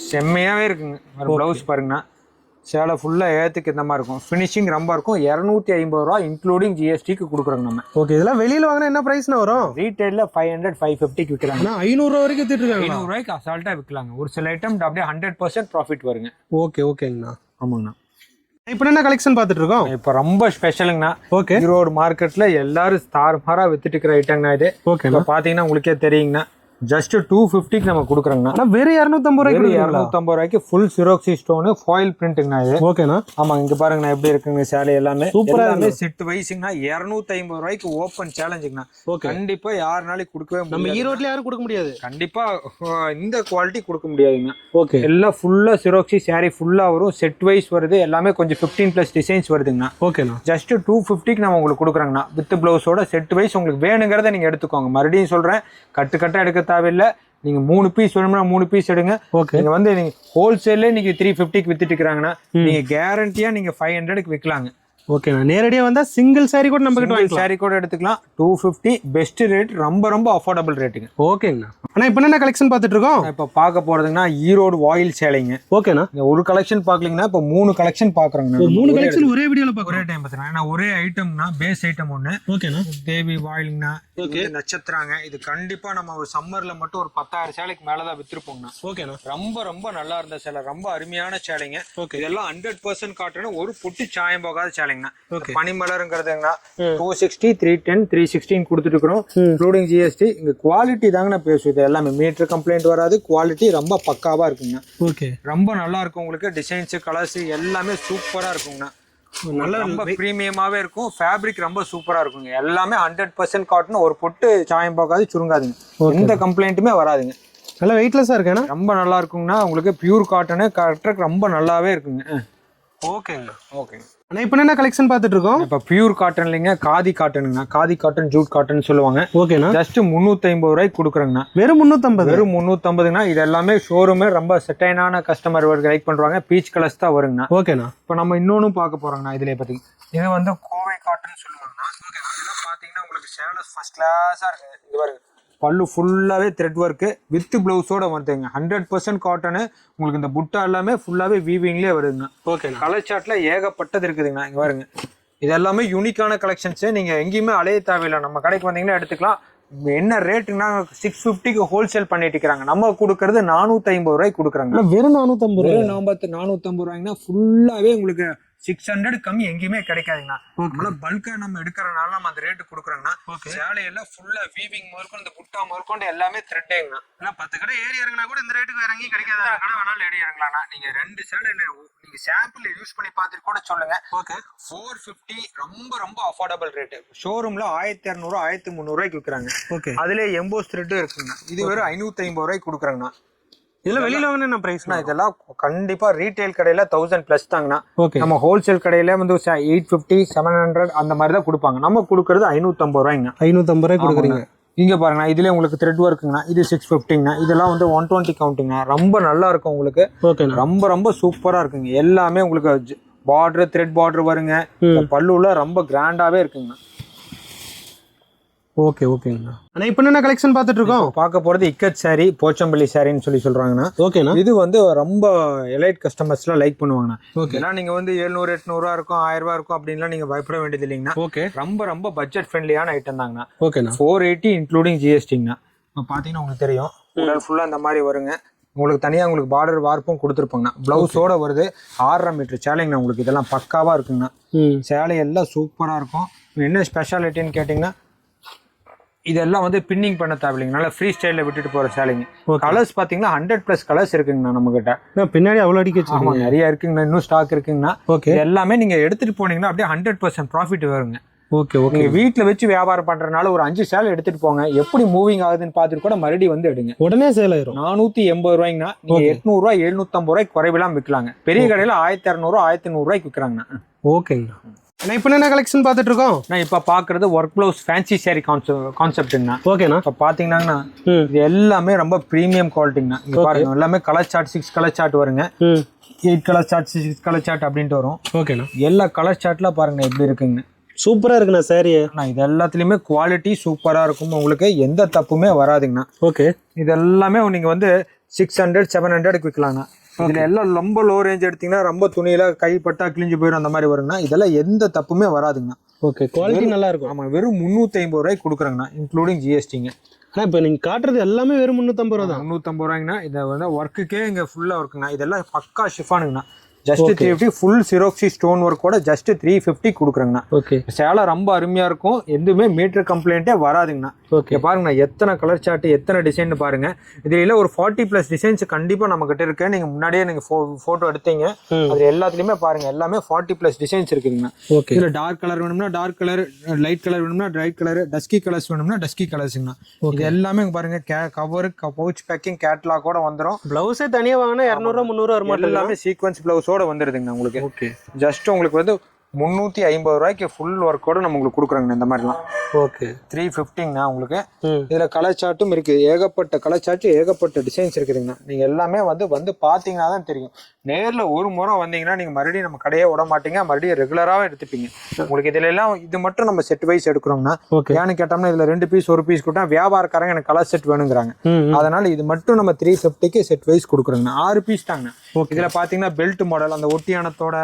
செம்மையாவே இருக்குங்க. பிளவுஸ் பாருங்கண்ணா, சேலை ஃபுல்லா ஏத்துக்கு இந்த மாதிரி இருக்கும். ஃபினிஷிங் ரொம்ப இருக்கும். 250 ரூபா இன்க்ளூடிங் ஜிஎஸ்டிக்கு கொடுக்குறோங்க நம்ம. ஓகே. இதெல்லாம் வெளியில வாங்கினா என்ன பிரைஸ்னா வரும்? ரீட்டைல்ல 500 550க்கு விற்கலாம். 500 ரூபா வரைக்கும் வித்துட்டு இருக்காங்க. 500 ரூபாய்க்கு அசால்ட்டா விற்கலாங்க. ஒரு சில ஐட்டம் அப்படியே 100% ப்ராஃபிட் வருங்க. ஓகே. ஓகேங்கண்ணா. ஆமாங்கண்ணா. இப்போ என்ன கலெக்ஷன் பார்த்துட்டு இருக்கோம்? இப்போ ரொம்ப ஸ்பெஷலுங்கண்ணா. ஓகே. ஈரோடு மார்க்கெட்ல எல்லாரும் தாறுமாறா வித்துட்டு இருக்கிற ஐட்டங்கண்ணா இது. ஓகே. பாத்தீங்கன்னா உங்களுக்கே தெரியுங்கண்ணா, ஜஸ்ட் 250க்கு நம்ம கொடுக்குறோங்கண்ணா. ஆனா வெறும் 250 ரூபாய்க்கு. 250 ரூபாய்க்கு ஃபுல் சிரோக்சி ஸ்டோன் ஃபாயில் பிரிண்ட்ங்கண்ணா இது. ஓகேண்ணா. ஆமா, இங்க பாருங்கண்ணா எப்படி இருக்குங்க சேலை எல்லாமே சூப்பரா இருக்கு. செட் வைஸ்ங்கண்ணா 250 ரூபாய்க்கு ஓப்பன் சேலஞ்சுங்கண்ணா. கண்டிப்பா யாருனாலும் கொடுக்கவே முடியாது. நம்ம ஈரோட்ல யாரும் கொடுக்க முடியாது. கண்டிப்பா இந்த குவாலிட்டி கொடுக்க முடியாதுங்க. ஓகே. எல்லாம் ஃபுல்லா சிரோக்சி சாரி ஃபுல்லா வரும். செட் வைஸ் வருது. எல்லாமே கொஞ்சம் 15+ டிசைன்ஸ் வருதுங்கண்ணா. ஓகேண்ணா. ஜஸ்ட் 250க்கு நம்ம உங்களுக்கு கொடுக்குறோங்கண்ணா. வித் பிளவுஸோட செட் வைஸ் உங்களுக்கு வேணுங்கிறத நீங்க எடுத்துக்கோங்க. மறுபடியும் சொல்றேன், கட்டு எடுக்க தேவையில்லை. நீங்க 3 பீஸ் வேணும்னா 3 பீஸ் எடுங்க. நீங்க வந்து நீங்க ஹோல்சேல்ல நீங்க 350க்கு வித்துட்டு இருக்காங்கன்னா நீங்க கேரண்டியா நீங்க 500க்கு விற்கலாங்க. ஓகே. நான் நேரடியா வந்தா சிங்கிள் சாரி கூட நம்ம கிட்ட வாங்கிக்கலாம். சாரி கூட எடுத்துக்கலாம். 250 பெஸ்ட் ரேட், ரொம்ப ரொம்ப அஃபோர்டபிள் ரேட்டுங்க. ஓகேங்கண்ணா. ஆனா இப்போ என்ன கலெக்ஷன் பார்த்துட்டு இருக்கோம்? இப்போ பார்க்க போறதுங்கன்னா ஈரோடு வாயில் சேலைங்க. ஓகேண்ணா. ஒரு கலெக்ஷன் பார்க்கலீங்கன்னா இப்போ 3 கலெக்ஷன் பார்க்குறோங்க. 3 கலெக்ஷன் ஒரே வீடியோல ஒரே டைம் பார்த்துக்கலாம். ஏன்னா ஒரே ஐட்டம்னா பேஸ் ஐட்டம் ஒன்று. ஓகேண்ணா. தேவி வாயிலுங்கண்ணா, நட்சத்திராங்க. இது கண்டிப்பா நம்ம ஒரு சம்மர்ல மட்டும் ஒரு 10,000 சேலைக்கு மேலதான் வித்துருப்போங்கண்ணா. ஓகேண்ணா. ரொம்ப ரொம்ப நல்லா இருந்த சேலை, ரொம்ப அருமையான சேலைங்க. ஓகே. இதெல்லாம் 100% காட்டணும், ஒரு புட்டு சாயம் போகாத சேலைங்கண்ணா. பனிமலருங்கிறதுங்கண்ணா 260 310 316 கொடுத்துட்டு இருக்கிறோம், இன்க்ளூடிங் ஜிஎஸ்டி. இங்க குவாலிட்டி தாங்கண்ணா பேசுது. எல்லாமே மீட்டர் கம்ப்ளைண்ட் வராது, குவாலிட்டி ரொம்ப பக்காவா இருக்குங்க. ஓகே. ரொம்ப நல்லா இருக்கும். உங்களுக்கு டிசைன்ஸ், கலர்ஸ் எல்லாமே சூப்பரா இருக்குங்கண்ணா. நல்லா ரொம்ப பிரீமியமாவே இருக்கும். ஃபேப்ரிக் ரொம்ப சூப்பரா இருக்குங்க. எல்லாமே 100% காட்டன், ஒரு பொட்டு சாயம் போகாது, சுருங்காதுங்க, எந்த கம்ப்ளைண்ட்டுமே வராதுங்க. நல்லா வெயிட்லெஸ்ஸா இருக்குண்ணா. ரொம்ப நல்லா இருக்குங்கண்ணா. உங்களுக்கு பியூர் காட்டனு கரெக்டாக ரொம்ப நல்லாவே இருக்குங்க. ஓகேங்க. ஓகேங்க. ஆனா இப்போ என்ன கலெக்ஷன் பார்த்துட்டு இருக்கோம்? இப்போ பியூர் காட்டன் இல்லைங்க, காதி காட்டனுங்கண்ணா. காதி காட்டன், ஜூட் காட்டன் சொல்லுவாங்க. ஓகேண்ணா. ஜஸ்ட் 350 ரூபாய்க்கு கொடுக்குறேங்கண்ணா. வெறும் 350? வெறும் 350ங்கண்ணா. இது எல்லாமே ஷோரூமே ரொம்ப செட்டைனான கஸ்டமர் லைக் பண்றாங்க. பீச் கலர்ஸ் தான் வருங்கண்ணா. ஓகேண்ணா. இப்போ நம்ம இன்னொன்னு பார்க்க போறோங்கண்ணா. இதுல பத்தி இது வந்து கோவை காட்டன் சொல்லுவாங்கண்ணா. இதெல்லாம் பாத்தீங்கன்னா உங்களுக்கு சேலை ஃபர்ஸ்ட் கிளாஸா இருக்கு. இது பாருங்க, பல்லு ஃபுல்லாவே த்ரெட் ஒர்க் வித் பிளவுஸோட வந்துங்க 100% காட்டனு உங்களுக்கு இந்த புட்டா எல்லாமே ஃபுல்லாவே வீவிங்லயே வருதுங்க ஓகே கலர் சார்ட்ல ஏகப்பட்டது இருக்குதுங்கண்ணா இங்க பாருங்க இது எல்லாமே யூனிக்கான கலெக்ஷன்ஸ் நீங்க எங்கேயுமே அலைய தேவையில்லை நம்ம கடைக்கு வந்தீங்கன்னா எடுத்துக்கலாம் என்ன ரேட்டுன்னா 650க்கு ஹோல்சேல் பண்ணிட்டு இருக்காங்க நம்ம கொடுக்கறது 450 ரூபாய்க்கு கொடுக்குறாங்க வெறும் 450 ரூபாய் 450 ரூபாய்னா ஃபுல்லாவே உங்களுக்கு 600 கம்மி எங்கேயுமே கிடைக்காதுங்கண்ணா நம்மள பல்கா நம்ம எடுக்கிறனால நம்ம அந்த ரேட்டு கொடுக்குறோங்கண்ணா சேலையெல்லாம் ஃபுல்லா வீவிங் முதற்கொண்டு இந்த புட்டா முதற்கொண்டு எல்லாமே த்ரெட்டேங்கண்ணா ஏன்னா 10 கடை ஏறி இறங்கினா கூட இந்த ரேட்டுக்கு வேற எங்கேயும் கிடைக்காது கடை வேணாலும் ஏறி இறங்கலாம்ண்ணா நீங்க 2 சேலை நீங்க சாம்பிள் யூஸ் பண்ணி பார்த்துட்டு கூட சொல்லுங்க ஓகே 450 ரொம்ப ரொம்ப அஃபோர்டபுள் ரேட்டு ஷோரூம்ல 1200 1300 ரூபாய்க்கு விற்கிறாங்க ஓகே அதுல எம்போஸ் த்ரெட்டும் இருக்குங்க இது வெறும் 550 ரூபாய்க்கு கொடுக்குறாங்கண்ணா இதெல்லாம் வெளியில வாங்கினா என்ன பிரைஸ்னா இதெல்லாம் கண்டிப்பா ரீட்டைல் கடையில 1000 பிளஸ் தாங்கண்ணா ஓகே நம்ம ஹோல்சேல் கடையில வந்து 850 700 அந்த மாதிரி தான் கொடுப்பாங்க நம்ம கொடுக்கறது 550 ரூபாய்ங்க 550 ரூபாய் கொடுக்குறீங்க இங்க பாருங்க இதுல உங்களுக்கு த்ரெட் ஒர்க்குங்கண்ணா இது 650ங்கண்ணா இதெல்லாம் வந்து 120 கவுண்ட்டுங்கண்ணா ரொம்ப நல்லா இருக்கும் உங்களுக்கு ஓகே ரொம்ப ரொம்ப சூப்பரா இருக்குங்க எல்லாமே உங்களுக்கு பார்டர் த்ரெட் பார்டர் வருங்க பல்லுல ரொம்ப கிராண்டாவே இருக்குங்கண்ணா ஓகே ஓகேங்கண்ணா அண்ணா இப்போ என்ன கலெக்ஷன் பார்த்துட்டு இருக்கோம் பார்க்க போறது இக்கட் சாரி போச்சம்பள்ளி சாரின்னு சொல்றாங்கண்ணா ஓகேண்ணா இது வந்து ரொம்ப எலைட் கஸ்டமர்ஸ்லாம் லைக் பண்ணுவாங்கண்ணா ஓகே ஏன்னா நீங்க வந்து 700 800 இருக்கும் 1000 ரூபா இருக்கும் அப்படின்லாம் நீங்க பயப்பட வேண்டியது இல்லைங்கண்ணா ஓகே ரொம்ப ரொம்ப பட்ஜெட் ஃப்ரெண்ட்லியான ஐட்டம் தாங்கண்ணா ஓகேண்ணா 480 இன்க்ளூடிங் ஜிஎஸ்டிங்கண்ணா இப்போ பார்த்தீங்கன்னா உங்களுக்கு தெரியும் உடல் ஃபுல்லாக இந்த மாதிரி வருங்க உங்களுக்கு தனியாக உங்களுக்கு பார்டர் வார்ப்பும் கொடுத்துருப்பாங்கண்ணா ப்ளவுஸோட வருது 6.5 மீட்டர் சேலைங்கண்ணா உங்களுக்கு இதெல்லாம் பக்காவாக இருக்குங்கண்ணா சேலை எல்லாம் சூப்பராக இருக்கும் என்ன ஸ்பெஷாலிட்டின்னு கேட்டிங்கன்னா இதெல்லாம் வந்து பின்னிங் பண்ண தேவையில்லைங்க நல்லா ஃப்ரீ ஸ்டைலில் விட்டுட்டு போகிற சேலைங்க கலர்ஸ் பார்த்தீங்கன்னா 100+ கலர்ஸ் இருக்குங்கண்ணா நம்மகிட்ட பின்னாடி அவ்வளோ அடிக்க ஆமாம் நிறைய இருக்குங்கண்ணா இன்னும் ஸ்டாக் இருக்குங்கண்ணா ஓகே எல்லாமே நீங்கள் எடுத்துகிட்டு போனீங்கன்னா அப்படியே 100% ப்ராஃபிட் வருங்க ஓகே ஓகே நீங்க வீட்டுல வச்சு வியாபாரம் பண்றதுனால ஒரு 5 சேலை எடுத்துட்டு போங்க எப்படி மூவிங் ஆகுதுன்னு பார்த்துட்டு கூட மறுபடியும் வந்து எடுங்க உடனே சேல் ஆயிரும் 480 ரூபாய்ங்கண்ணா நீங்க 800 ரூபாய் 750 ரூபாய்க்கு குறைவிலாம் விற்கலாங்க பெரிய கடையில 1200 1100 ரூபாய்க்கு விற்கிறாங்கண்ணா ஓகேங்கண்ணா நான் இப்போ என்ன கலெக்ஷன் பார்த்துட்டு இருக்கோம் நான் இப்ப பாக்குறது ஒர்க் பிளவுஸ் ஃபேன்சி சாரி கான்செப்ட்ங்கண்ணா ஓகேண்ணா இப்ப பாத்தீங்கன்னா இது எல்லாமே ரொம்ப பிரீமியம் குவாலிட்டிங்கண்ணா இங்க பாருங்க எல்லாமே கலர் சார்ட் 6 கலர் சார்ட் வருங்க 8 கலர் சார்ட் 6 கலர் சார்ட் அப்படின்ட்டு வரும் ஓகேண்ணா எல்லா கலர் சார்ட்ல பாருங்க எப்படி இருக்குங்க சூப்பரா இருக்குண்ணா சாரி இது எல்லாத்துலயுமே குவாலிட்டி சூப்பரா இருக்கும் உங்களுக்கு எந்த தப்புமே வராதுங்கண்ணா ஓகே இது எல்லாமே நீங்க வந்து 600 700க்கு விற்கலாங்கண்ணா இதுல எல்லாம் ரொம்ப லோ ரேஞ்ச் எடுத்தீங்கன்னா ரொம்ப துணியில கைப்பட்டா கிழிஞ்சு போயிடும் அந்த மாதிரி வருங்கண்ணா இதெல்லாம் எந்த தப்புமே வராதுங்கண்ணா ஓகே குவாலிட்டி நல்லா இருக்கும் ஆமா வெறும் 350 ரூபாய்க்கு கொடுக்குறாங்கண்ணா இன்க்ளூடிங் ஜிஎஸ்டிங்க ஆனா இப்போ நீங்க காட்டுறது எல்லாமே வெறும் 350 ரூபா தான் 350 ரூபாய்ங்கண்ணா இதை வந்து ஒர்க்குக்கே இங்க ஃபுல்லா இருக்குங்கண்ணா இதெல்லாம் பக்கா ஷிஃபானுங்கண்ணா ஜஸ்ட் 350 ஃபுல் சிரோக்சி ஸ்டோன் ஒர்க்கோட ஜஸ்ட் 350 கொடுக்குறாங்கண்ணா ஓகே சேலை ரொம்ப அருமையா இருக்கும் எதுவுமே மீட்டர் கம்ப்ளைண்ட்டே வராதுங்கண்ணா ஓகே பாருங்கண்ணா எத்தனை கலர் சார்ட் எத்தனை டிசைன் பாருங்க இதுல ஒரு 40+ டிசைன்ஸ் கண்டிப்பா நம்ம கிட்ட இருக்கு நீங்க முன்னாடியே நீங்க போட்டோ எடுத்தீங்க அதுல எல்லாத்துலயுமே பாருங்க எல்லாமே 40+ டிசைன்ஸ் இருக்குங்கண்ணா ஓகே இதுல டார்க் கலர் வேணும்னா டார்க் கலர் லைட் கலர் வேணும்னா லைட் கலர் டஸ்கி கலர்ஸ் வேணும்னா டஸ்கி கலர்ஸ்ங்கண்ணா இது எல்லாமே பாருங்க கவர் பவுச் பேக்கிங் கேட்லாக் கூட வந்துடும் பிளவுஸே தனியா வாங்கினா 200 300 வர மாட்டேங்குது எல்லாமே சீக்வன்ஸ் பிளவுஸோட வந்துருதுங்கண்ணா உங்களுக்கு ஓகே ஜஸ்ட் உங்களுக்கு வந்து 350 ரூபாய்க்கு ஃபுல் ஒர்க்கோட நம்ம உங்களுக்கு கொடுக்குறாங்கண்ணா இந்த மாதிரிலாம் ஓகே 350ங்கண்ணா உங்களுக்கு இதுல கலர் சார்ட்டும் இருக்கு ஏகப்பட்ட கலர் சார்ட் ஏகப்பட்ட டிசைன்ஸ் இருக்குதுங்கண்ணா நீங்க எல்லாமே வந்து பாத்தீங்கன்னா தான் தெரியும் நேர்ல ஒரு முறை வந்தீங்கன்னா நீங்க மறுபடியும் நம்ம கடையே விட மாட்டீங்க மறுபடியும் ரெகுலராகவே எடுத்துப்பீங்க உங்களுக்கு இதுல எல்லாம் இது மட்டும் நம்ம செட் வைஸ் எடுக்கிறோம்னா ஏன்னு கேட்டோம்னா இதுல 2 பீஸ் 1 பீஸ் கொடுத்தா வியாபாரக்காரங்க எனக்கு கலர் செட் வேணுங்கிறாங்க அதனால இது மட்டும் நம்ம 350க்கு செட் வைஸ் கொடுக்குறோங்கண்ணா 6 பீஸ் தாங்கண்ணா இதுல பாத்தீங்கன்னா பெல்ட் மாடல் அந்த ஒட்டியானத்தோட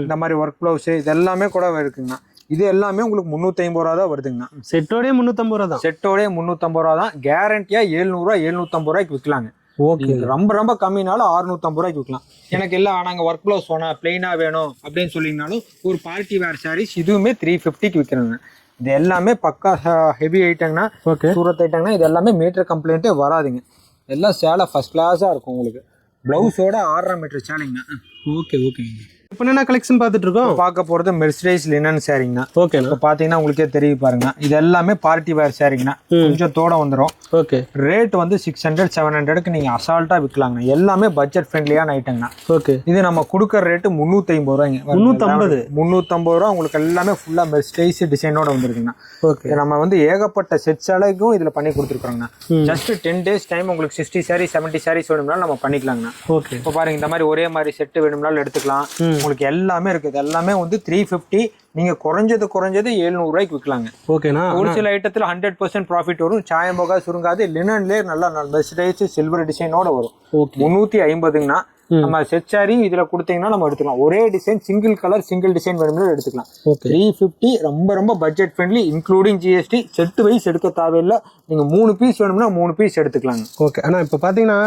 இந்த மாதிரி ஒர்க் பிளவுஸ் இது எல்லாமே கூட இருக்குங்கண்ணா இது எல்லாமே உங்களுக்கு 350 ரூபா தான் வருதுங்கண்ணா செட்டோடய 350 ரூபா தான் செட்டோடய 350 ரூபா தான் கேரண்டியா 700 750 ரூபாய்க்கு விற்கலாங்க ஓகே ரொம்ப ரொம்ப கம்மினாலும் 650 ரூபாய்க்கு விற்கலாம் எனக்கு எல்லாம் நாங்கள் ஒர்க் ப்ளவுஸ் வேணும் பிளெயினா வேணும் அப்படின்னு சொல்லிங்கனாலும் ஒரு பார்ட்டி வேர் சாரீஸ் இதுவுமே 350க்கு விற்கிறாங்க இது எல்லாமே பக்கா ஹெவி ஐட்டங்கண்ணா ஓகே சூரத் ஐட்டங்கண்ணா இது எல்லாமே மீட்டர் கம்ப்ளைண்ட்டே வராதுங்க எல்லாம் சேலை ஃபர்ஸ்ட் கிளாஸாக இருக்கும் உங்களுக்கு பிளவுஸோட 6.5 மீட்டர் சேலைங்கண்ணா ஓகே ஓகேங்க இப்போ என்ன கலெக்ஷன் பார்த்துட்டு இருக்கோம் பார்க்க போகிறது மெர்சரைஸ் லினன் சாரிங்கண்ணா ஓகேண்ணா இப்போ பார்த்தீங்கன்னா உங்களுக்கே தெரியும் பாருங்க இது எல்லாமே பார்ட்டி வேர் சாரிங்கண்ணா கொஞ்சம் தோட வந்துடும் ஓகே ரேட் வந்து 600 700க்கு நீங்கள் அசால்ட்டாக விற்கலாங்கண்ணா எல்லாமே பட்ஜெட் ஃப்ரெண்ட்லியான ஐட்டங்கண்ணா ஓகே இது நம்ம கொடுக்குற ரேட்டு 350 ரூபாய்ங்க 350 ரூபா உங்களுக்கு எல்லாமே ஃபுல்லாக மெர்சரைஸ் டிசைனோட வந்துருக்குங்கண்ணா ஓகே நம்ம வந்து ஏகப்பட்ட செட் சேலைக்கும் இதில் பண்ணி கொடுத்துருக்குறோங்கண்ணா ஜஸ்ட் 10 days டைம் உங்களுக்கு 60 சாரீஸ் 70 சாரீஸ் வேணும்னாலும் நம்ம பண்ணிக்கலாங்கண்ணா ஓகே இப்போ பாருங்க இந்த மாதிரி ஒரே மாதிரி செட்டு வேணும்னாலும் எடுத்துக்கலாம் உங்களுக்கு எல்லாமே இருக்குது. எல்லாமே வந்து 350. நீங்க குறைஞ்சது 700 ரூபாய்க்கு விற்கலாங்க. ஓகேண்ணா. ஒரு சில ஐட்டத்துல 100% ப்ராஃபிட் வரும். சாயம் போகா சுருங்காது. லினன்லேயே நல்லா மெர்சடைஸ் சில்வர் டிசைனோட வரும். 350ங்கண்ணா. நம்ம செட் சாரி இதுல கொடுத்தீங்கன்னா நம்ம எடுத்துக்கலாம். ஒரே design single colour single design வேணும்னா எடுத்துக்கலாம். 350 ரொம்ப budget friendly, including GST. Set wise எடுக்க தேவையில்லை. நீங்க 3 பீஸ் வேணும்னா 3 பீஸ் எடுத்துக்கலாங்க. ஓகே. ஆனா இப்ப பாத்தீங்கன்னா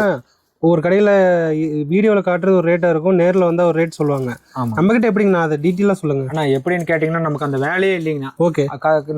ஒரு கடையில வீடியோல காட்டுறது ஒரு ரேட்டா இருக்கும், நேர்ல வந்தா ஒரு ரேட் சொல்லுவாங்க. நம்ம கிட்ட எப்படிங்கண்ணா அதை டீட்டெயிலா சொல்லுங்க. ஆனா எப்படின்னு கேட்டீங்கன்னா நமக்கு அந்த வேலையே இல்லைங்கண்ணா. ஓகே.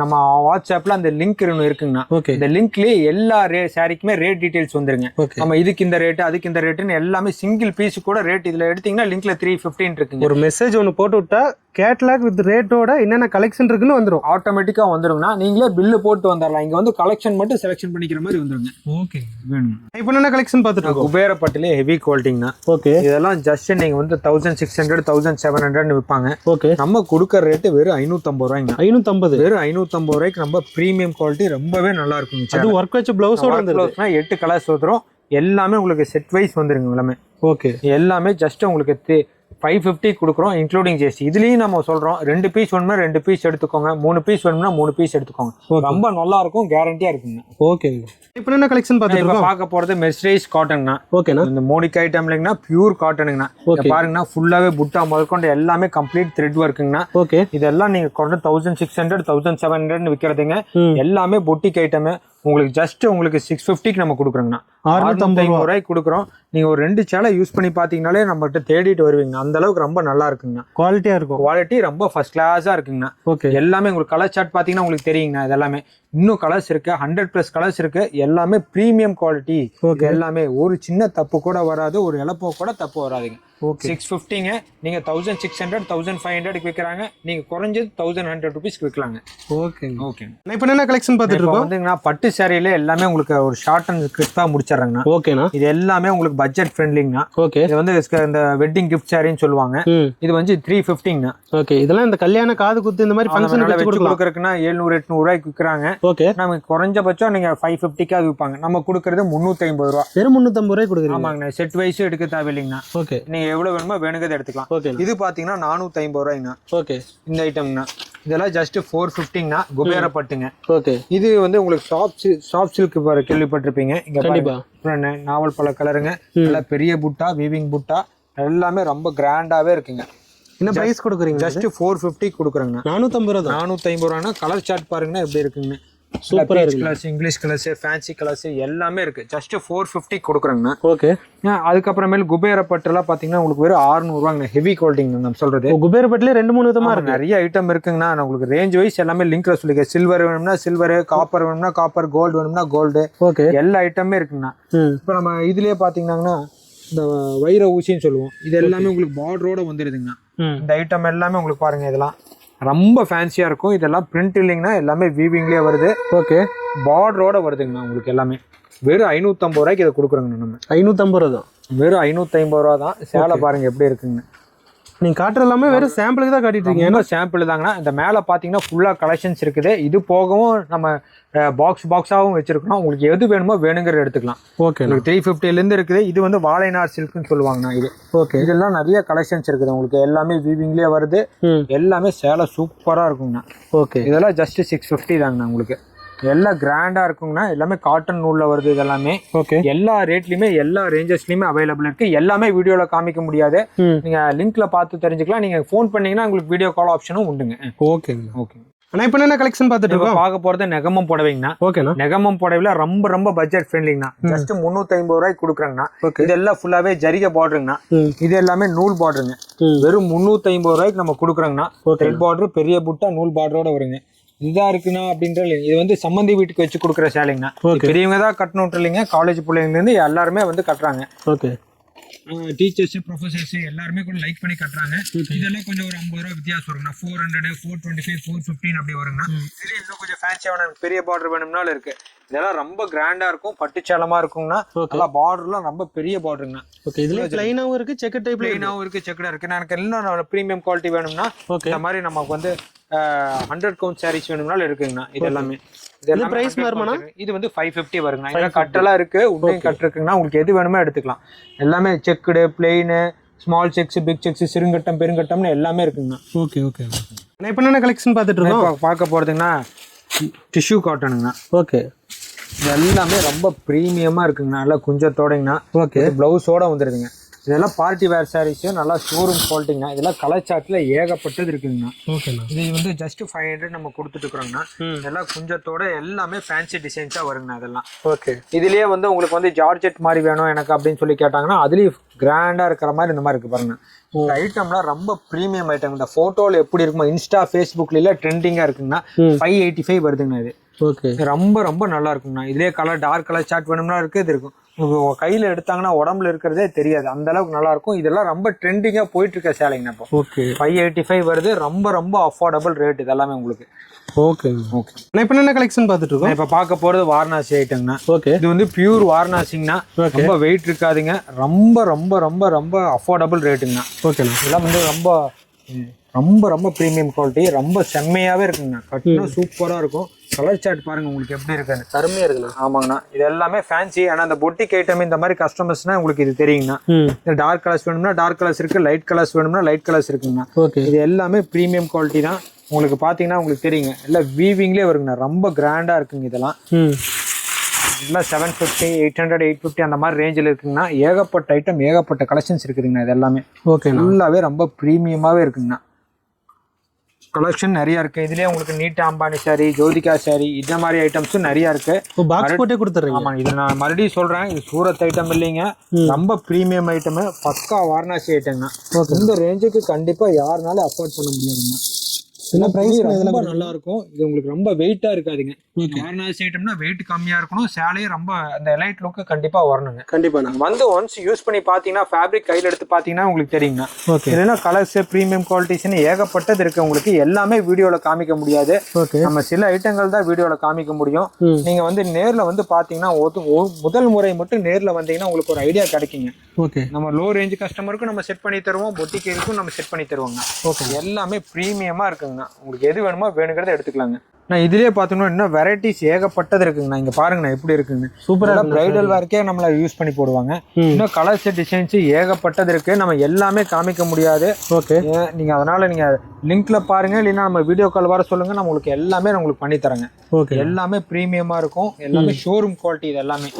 நம்ம வாட்ஸ்அப்ல அந்த லிங்க் இருக்குங்கண்ணா. ஓகே. இந்த லிங்க்லயே எல்லா சாரிக்குமே ரேட் டீடைல்ஸ் வந்துருங்க. நம்ம இதுக்கு இந்த ரேட் அதுக்கு இந்த ரேட்டுன்னு எல்லாமே சிங்கிள் பீஸ் கூட ரேட் இதுல எடுத்தீங்கன்னா லிங்க்ல 315 இருக்குங்க. ஒரு மெசேஜ் ஒன்னு போட்டு விட்டா கேட்லாக் வித் ரேட்டோட என்னென்ன கலெக்ஷன் இருக்குன்னு வந்துடும், ஆட்டோமேட்டிக்கா வந்துருங்கண்ணா. நீங்களே பில்லு போட்டு வந்துடலாம். இங்க வந்து கலெக்ஷன் மட்டும் செலக்ஷன் பண்ணிக்கிற மாதிரி வந்துருங்க. ஓகே. வேணும். இப்போ என்ன கலெக்ஷன் பார்த்துட்டு இருக்கோம்? குபேரப்பட்டிலே ஹெவி குவாலிட்டிங்கண்ணா. ஓகே. இதெல்லாம் ஜஸ்ட் நீங்க வந்து 1600 1700 விற்பாங்க. ஓகே. நம்ம கொடுக்கற ரேட்டு வெறும் 550 ரூபாய்ங்க. 550. வெறும் 550 ரூபாய்க்கு ரொம்ப பிரீமியம் குவாலிட்டி, ரொம்பவே நல்லா இருக்கும். அது ஒர்க் வச்ச பிளவுஸோட வந்துருக்குனா 8 கலர்ஸ் வந்துரும். எல்லாமே உங்களுக்கு செட் வைஸ் வந்துருங்க எல்லாமே. ஓகே. எல்லாமே ஜஸ்ட் உங்களுக்கு 550 கொடுக்குறோம் இன்க்ளூடிங் ஜிஎஸ்டி. இதுலயும் நம்ம சொல்றோம் 2 பீஸ் வேணும்னா 2 பீஸ் எடுத்துக்கோங்க, 3 பீஸ் வேணும்னா 3 பீஸ் எடுத்துக்கோங்க. ரொம்ப நல்லா இருக்கும், கேரண்டியா இருக்குங்க. ஓகே. இப்போ என்ன கலெக்ஷன் பார்க்க போறது மெர்சரைஸ் காட்டன்னா. ஓகேண்ணா. இந்த மோனிக் ஐட்டம்லங்கண்ணா பியூர் காட்டனுங்கண்ணா. பாருங்கண்ணா ஃபுல்லாவே புட்டா முதற்கொண்டு எல்லாமே கம்ப்ளீட் த்ரெட் ஒர்க்குங்கண்ணா. ஓகே. இதெல்லாம் நீங்க 1600 1700 விற்கிறதுங்க. எல்லாமே பொட்டிக் ஐட்டம். உங்களுக்கு ஜஸ்ட் உங்களுக்கு 650க்கு நம்ம கொடுக்குறோங்கண்ணா. 650 ரூபாய்க்கு கொடுக்குறோம். நீங்க ஒரு 2 சேலை யூஸ் பண்ணி பாத்தீங்கன்னாலே நம்மகிட்ட தேடிட்டு வருவீங்க. அந்த அளவுக்கு ரொம்ப நல்லா இருக்குங்கண்ணா. குவாலிட்டியா இருக்கும். குவாலிட்டி ரொம்ப ஃபர்ஸ்ட் கிளாஸா இருக்குங்கண்ணா. ஓகே. எல்லாமே உங்களுக்கு கலர் சார்ட் பாத்தீங்கன்னா உங்களுக்கு தெரியுங்கண்ணா. இதெல்லாமே இன்னும் கலர்ஸ் இருக்கு, 100+ கலர்ஸ் இருக்கு. எல்லாமே பிரீமியம் குவாலிட்டி. எல்லாமே ஒரு சின்ன தப்பு கூட வராது, ஒரு இழப்போ கூட தப்பு வராதுங்க. 650ங்க. நீங்க 1600 1500 விற்கிறாங்க. நீங்க குறைஞ்சது 1100 ருபீஸ்க்கு விற்கலாங்க. ஓகே. ஓகே. இப்போ என்ன கலெக்ஷன் பார்த்துட்டு இருக்கோம்? வந்துங்கண்ணா பட்டு சாரியில எல்லாமே உங்களுக்கு ஒரு ஷார்ட் அண்ட் கிறிஸ்பா முடிச்சிடுறாங்கண்ணா. ஓகேண்ணா. இது எல்லாமே உங்களுக்கு பட்ஜெட் ஃப்ரெண்ட்லிங்கண்ணா. ஓகே. இது வந்து இந்த வெட்டிங் கிஃப்ட் சாரின்னு சொல்லுவாங்க. இது வந்து 350ங்கண்ணா. ஓகே. இதெல்லாம் இந்த கல்யாண காது குத்து இந்த மாதிரி ஃபங்க்ஷனுக்கு வச்சு கொடுக்கறதுக்குன்னா 700 800 ரூபாய்க்கு விற்கிறாங்க. ஓகே. நமக்கு குறைஞ்சபட்சம் நீங்க 550க்கு விற்பாங்க. நம்ம கொடுக்கறது 350 ரூபா. வெறும் 350 ரூபாய் கொடுக்குறீங்க. ஆமாங்கண்ணா. செட் வைஸ் எடுக்க தேவையில்லைங்கண்ணா. ஓகே. நீங்க எவ்வளவு வேணுமோ வேணுங்கிறத எடுத்துக்கலாம். ஓகே. இது பாத்தீங்கன்னா 450 ரூபாய்ங்கண்ணா. ஓகே. இந்த ஐட்டம்னா இதெல்லாம் ஜஸ்ட் 450ங்கண்ணா. குபேரப்பட்டுங்க. ஓகே. இது வந்து உங்களுக்கு சாஃப்ட் சில்க் கேள்விப்பட்டிருப்பீங்க. இங்க கண்டிப்பா நாவல் பல கலருங்க. நல்லா பெரிய புட்டா, வீவிங் புட்டா, எல்லாமே ரொம்ப கிராண்டாவே இருக்குங்க. என்ன பிரைஸ் கொடுக்குறீங்க? ஜஸ்ட் 450 கொடுக்குறேங்க. 450 ரூபா. 450 ரூபானா கலர் சார்ட் பாருங்கன்னா எப்படி இருக்குங்க. சூப்பரா இருக்கு. Colours, English colours, fancy colours எல்லாமே இருக்கு. ஜஸ்ட் 450 கொடுக்குறேங்க. ஓகே. அதுக்கப்புறமேல் குபேரப்பட்டுலாம் பாத்தீங்கன்னா உங்களுக்கு வெறும் 600 ரூபாங்க. ஹெவி குவாலிட்டிங்க நம்ம சொல்றது. குபேரப்பட்டுல 2-3 விதமா இருக்கு. நிறைய ஐட்டம் இருக்குங்கண்ணா. நான் உங்களுக்கு ரேஞ்ச் வைஸ் எல்லாமே லிங்க்ல சொல்லிருக்கேன். சில்வர் வேணும்னா சில்வர், காப்பர் வேணும்னா காப்பர், கோல்டு வேணும்னா கோல்டு. ஓகே. எல்லா ஐட்டமே இருக்குங்கண்ணா. இப்போ நம்ம இதுலயே பாத்தீங்கன்னா இந்த வைர ஊசின்னு சொல்லுவோம். இது எல்லாமே உங்களுக்கு பார்டரோட வந்துருதுங்கண்ணா. இந்த ஐட்டம் எல்லாமே உங்களுக்கு பாருங்க, இதெல்லாம் ரொம்ப ஃபேன்சியா இருக்கும். இதெல்லாம் பிரிண்ட் இல்லைங்கன்னா எல்லாமே வீவிங்லயே வருது. ஓகே. பார்டரோட வருதுங்கண்ணா. உங்களுக்கு எல்லாமே வெறும் 550 ரூபாய்க்கு இதை கொடுக்குறோங்கண்ணா. நம்ம 550 ரூபா தான். வெறும் 550 ரூபா தான். சேலை பாருங்க எப்படி இருக்குங்க. நீங்க காட்டுற எல்லாமே வெறும் சாம்பிளுக்கு தான் காட்டிட்டு இருக்கீங்க. ஏன்னா சாம்பிள் தாங்கண்ணா. இந்த மேல பாத்தீங்கன்னா ஃபுல்லா கலெக்ஷன்ஸ் இருக்குது. இது போகவும் நம்ம பாக்ஸாவும் வச்சிருக்கோம். உங்களுக்கு எது வேணுமோ வேணுங்கிறத எடுத்துக்கலாம். ஓகே. உங்களுக்கு 350ல இருந்து இருக்குது. இது வந்து வாழைநார் சில்க்னு சொல்லுவாங்கண்ணா. இது ஓகே. இதெல்லாம் நிறைய கலெக்ஷன்ஸ் இருக்குது. உங்களுக்கு எல்லாமே வீவிங்லயே வருது. எல்லாமே சேலை சூப்பரா இருக்குங்கண்ணா. ஓகே. இதெல்லாம் ஜஸ்ட் 650 தாங்கண்ணா. உங்களுக்கு எல்லாம் கிராண்டா இருக்குங்கண்ணா. எல்லாமே காட்டன் நூல்ல வருது. இதெல்லாமே ஓகே. எல்லா ரேட்லயுமே எல்லா ரேஞ்சஸ்லயுமே அவைலபிள் இருக்கு. எல்லாமே வீடியோல காமிக்க முடியாது. நீங்க லிங்க்ல பார்த்து தெரிஞ்சுக்கலாம். நீங்க ஃபோன் பண்ணீங்கன்னா உங்களுக்கு வீடியோ கால் ஆப்ஷனும் உண்டுங்க. ஓகே. ஓகே. ஆனா இப்போ என்ன கலெக்ஷன் பார்த்துட்டு இருக்கோம்? பார்க்க போறது நெகமம் புடவைங்கண்ணா. ஓகேண்ணா. நெகமம் புடவைல ரொம்ப பட்ஜெட் ஃப்ரெண்ட்லிங்கண்ணா. ஜஸ்ட் 350 ரூபாய்க்கு கொடுக்குறாங்கண்ணா. இதெல்லாம் ஃபுல்லாவே ஜரிகை பார்டருங்கண்ணா. இது எல்லாமே நூல் பார்டருங்க. வெறும் 350 ரூபாய்க்கு நம்ம கொடுக்குறோங்கண்ணா. த்ரெட் பார்டர், பெரிய புட்டா, நூல் பார்டரோட வருங்க. இதுதான் இருக்குண்ணா அப்படின்ற. இது வந்து சம்மந்தி வீட்டுக்கு வச்சு கொடுக்குற சேலைங்கண்ணா. பெரியவங்க தான் கட்டணும் இல்லைங்க. காலேஜ் பிள்ளைங்க இருந்து எல்லாருமே வந்து கட்டுறாங்க. ஓகே. டீச்சர்ஸ், ப்ரொஃபசர்ஸ் எல்லாருமே கூட லைக் பண்ணி கட்டுறாங்க. இதெல்லாம் கொஞ்சம் ஒரு 50 ரூபா வித்தியாசம் வருங்கண்ணா. 400 425 415 அப்படி வருங்கண்ணா. இது இன்னும் கொஞ்சம் ஃபேன்சியான பெரிய பார்டர் வேணும்னாலும் இருக்கு. இதெல்லாம் ரொம்ப கிராண்டா இருக்கும். பட்டுச்சேலமா இருக்குங்கண்ணா. நல்லா பார்டர்லாம் ரொம்ப பெரிய பார்டருங்கண்ணா. ஓகே. இதுல ப்ளைனாவும் இருக்கு, செக் டைப் ப்ளைனாவும் இருக்கு, செக்கடா இருக்கு. எனக்கு எல்லாம் பிரீமியம் குவாலிட்டி வேணும்னா இந்த மாதிரி நமக்கு வந்து 100 கவுண்ட் சாரீஸ் வேணும்னாலும் இருக்குங்கண்ணா. இது எல்லாமே இதெல்லாம் பிரைஸ் மாறுமானா? இது வந்து 550 வருங்கண்ணா. இதெல்லாம் கட்டெல்லாம் இருக்கு, உண்மையும் கட் இருக்குங்கண்ணா. உங்களுக்கு எது வேணுமோ எடுத்துக்கலாம். எல்லாமே checked, plain, small checks, big checks, சிறுங்கட்டம், பெருங்கட்டம்னு எல்லாமே இருக்குங்கண்ணா. Okay okay. நான் இப்போ என்ன கலெக்ஷன் பார்த்துட்டு இருக்கோம்? இப்போ பார்க்க போகிறதுங்கன்னா டிஷ்யூ காட்டனுங்கண்ணா. ஓகே. இது எல்லாமே ரொம்ப ப்ரீமியமாக இருக்குங்கண்ணா. நல்லா குஞ்சத்தோடங்கண்ணா. ஓகே. ப்ளவுஸோடு வந்துடுதுங்க. இதெல்லாம் பார்ட்டி வேர் சாரீஸும் நல்லா ஷோரூம் குவாலிட்டிங்கண்ணா. இதெல்லாம் கலர் சார்ட்டில் ஏகப்பட்டது இருக்குங்கண்ணா. ஓகேண்ணா. இது வந்து ஜஸ்ட் 500 நம்ம கொடுத்துட்டுருக்குறோங்கண்ணா. இதெல்லாம் குஞ்சத்தோட எல்லாமே ஃபேன்சி டிசைன்ஸாக வருங்கண்ணா. அதெல்லாம் ஓகே. இதுலேயே வந்து உங்களுக்கு வந்து ஜார்ஜெட் மாதிரி வேணும் எனக்கு அப்படின்னு சொல்லி கேட்டாங்கன்னா அதுலேயும் கிராண்டாக இருக்கிற மாதிரி இந்த மாதிரி இருக்குது பாருங்க. இந்த ஐட்டம்லாம் ரொம்ப ப்ரீமியம் ஐட்டம். இந்த ஃபோட்டோவில் எப்படி இருக்குமோ இன்ஸ்டா ஃபேஸ்புக்லாம் ட்ரெண்டிங்காக இருக்குங்கண்ணா. 585 வருதுங்கண்ணா. இது ஓகே. ரொம்ப ரொம்ப நல்லா இருக்குங்கண்ணா. இதுலேயே கலர் டார்க் கலர் சார்ட் வேணும்னா இருக்குது. இது இருக்கும். உங்களுக்கு கையில் எடுத்தாங்கன்னா உடம்புல இருக்கிறதே தெரியாது, அந்த அளவுக்கு நல்லா இருக்கும். இதெல்லாம் ரொம்ப ட்ரெண்டிங்காக போயிட்டு இருக்க சேலைங்கண்ணா. இப்போ ஓகே. 585 வருது. ரொம்ப ரொம்ப அஃபோர்டபுள் ரேட் இதெல்லாமே உங்களுக்கு. Okay okay. நான் இப்போ என்ன கலெக்ஷன் பார்த்துட்டு இருக்கோம்? இப்போ பார்க்க போகிறது வாரணாசி ஐட்டம்னா. ஓகே. இது வந்து பியூர் வாரணாசிங்கண்ணா. ரொம்ப வெயிட் இருக்காதுங்க. ரொம்ப ரொம்ப ரொம்ப ரொம்ப அஃபோர்டபுள் ரேட்டுங்கண்ணா. ஓகேண்ணா. இதெல்லாம் வந்து ரொம்ப ரொம்ப ரொம்ப ப்ரீமியம் குவாலிட்டி. ரொம்ப செம்மையாகவே இருக்குங்கண்ணா. கட்டினா சூப்பராக இருக்கும். கலர் சார்ட் பாருங்க உங்களுக்கு எப்படி இருக்குன்னு. அருமையாக இருக்குண்ணா. ஆமாங்கண்ணா. இது எல்லாமே ஃபேன்சி. ஆனால் அந்த பொட்டிக் ஐட்டம் இந்த மாதிரி கஸ்டமர்ஸ்னா உங்களுக்கு இது தெரியுங்கண்ணா. டார்க் கலர்ஸ் வேணும்னா டார்க் கலர்ஸ் இருக்குது, லைட் கலர்ஸ் வேணும்னா லைட் கலர்ஸ் இருக்குங்கண்ணா. ஓகே. இது எல்லாமே ப்ரீமியம் குவாலிட்டி தான். உங்களுக்கு பார்த்தீங்கன்னா உங்களுக்கு தெரியுங்க, எல்லாம் வீவிங்லேயே வருங்கண்ணா. ரொம்ப கிராண்டாக இருக்குங்க. இதெல்லாம் எல்லாம் 750, 800, 850 அந்த மாதிரி ரேஞ்சில் இருக்குங்கண்ணா. ஏகப்பட்ட ஐட்டம், ஏகப்பட்ட கலெக்ஷன்ஸ் இருக்குதுங்கண்ணா. இது எல்லாமே ஓகே. ஃபுல்லாகவே ரொம்ப ப்ரீமியமாகவே இருக்குங்கண்ணா. கலெக்ஷன் நிறையா இருக்குது. இதுலேயே உங்களுக்கு நீட்டா அம்பானி சாரி, ஜோதிகா சாரி, இந்த மாதிரி ஐட்டம்ஸும் நிறையா இருக்குது. பாக்ஸ் போட்டே கொடுத்துட்றீங்க? ஆமாம். இது நான் மறுபடியும் சொல்கிறேன், இது சூரத் ஐட்டம் இல்லைங்க. ரொம்ப ப்ரீமியம் ஐட்டமு, பக்கா வாரணாசி ஐட்டம்னா. இந்த ரேஞ்சுக்கு கண்டிப்பாக யாருனாலும் அஃபோர்ட் பண்ண முடியாதுங்க. என்ன பிரைஸ்? ரொம்ப நல்லா இருக்கும். இது உங்களுக்கு ரொம்ப வெயிட்டா இருக்காதுங்க. வாரணாசி ஐட்டம்னா வெயிட் கம்மியா இருக்கணும். சேலையே ரொம்ப அந்த எலைட் லுக்கு கண்டிப்பா வரணுங்க. கண்டிப்பா. நான் வந்து ஒன்ஸ் யூஸ் பண்ணி பாத்தீங்கன்னா, ஃபேப்ரிக் கையில எடுத்து பாத்தீங்கன்னா உங்களுக்கு தெரியுங்க. ஓகே. இல்லைன்னா கலர்ஸ், ப்ரீமியம் குவாலிட்டிஸ்னு ஏகப்பட்டது இருக்கு. உங்களுக்கு எல்லாமே வீடியோல காமிக்க முடியாது. ஓகே. நம்ம சில ஐட்டங்கள் தான் வீடியோல காமிக்க முடியும். நீங்க வந்து நேர்ல வந்து பாத்தீங்கன்னா, முதல் முறை மட்டும் நேர்ல வந்தீங்கன்னா உங்களுக்கு ஒரு ஐடியா கிடைக்குங்க. ஓகே. நம்ம லோ ரேஞ்ச் கஸ்டமருக்கும் நம்ம செட் பண்ணி தருவோம், பொட்டிக்கும் நம்ம செட் பண்ணி தருவோங்க. ஓகே. எல்லாமே ப்ரீமியமா இருக்குங்க. உங்களுக்கு எது வேணுமோ வேணுங்கிறத எடுத்துக்கலாங்க. நான் இதுலயே பாத்தீங்கன்னா இன்னும் வெரைட்டிஸ் ஏகப்பட்டது இருக்குங்கண்ணா. இங்க பாருங்கண்ணா எப்படி இருக்குங்க. சூப்பரா பிரைடல் வேர்க்கே நம்மள யூஸ் பண்ணி போடுவாங்க. இன்னும் கலர்ஸ், டிசைன்ஸ் ஏகப்பட்டது இருக்கு. நம்ம எல்லாமே காமிக்க முடியாது. ஓகே. நீங்க அதனால நீங்க லிங்க்ல பாருங்க, இல்லைன்னா நம்ம வீடியோ கால் வர சொல்லுங்க. நம்ம உங்களுக்கு எல்லாமே நான் உங்களுக்கு பண்ணி தரேங்க. ஓகே. எல்லாமே ப்ரீமியமா இருக்கும். எல்லாமே ஷோரூம் குவாலிட்டி. இது எல்லாமே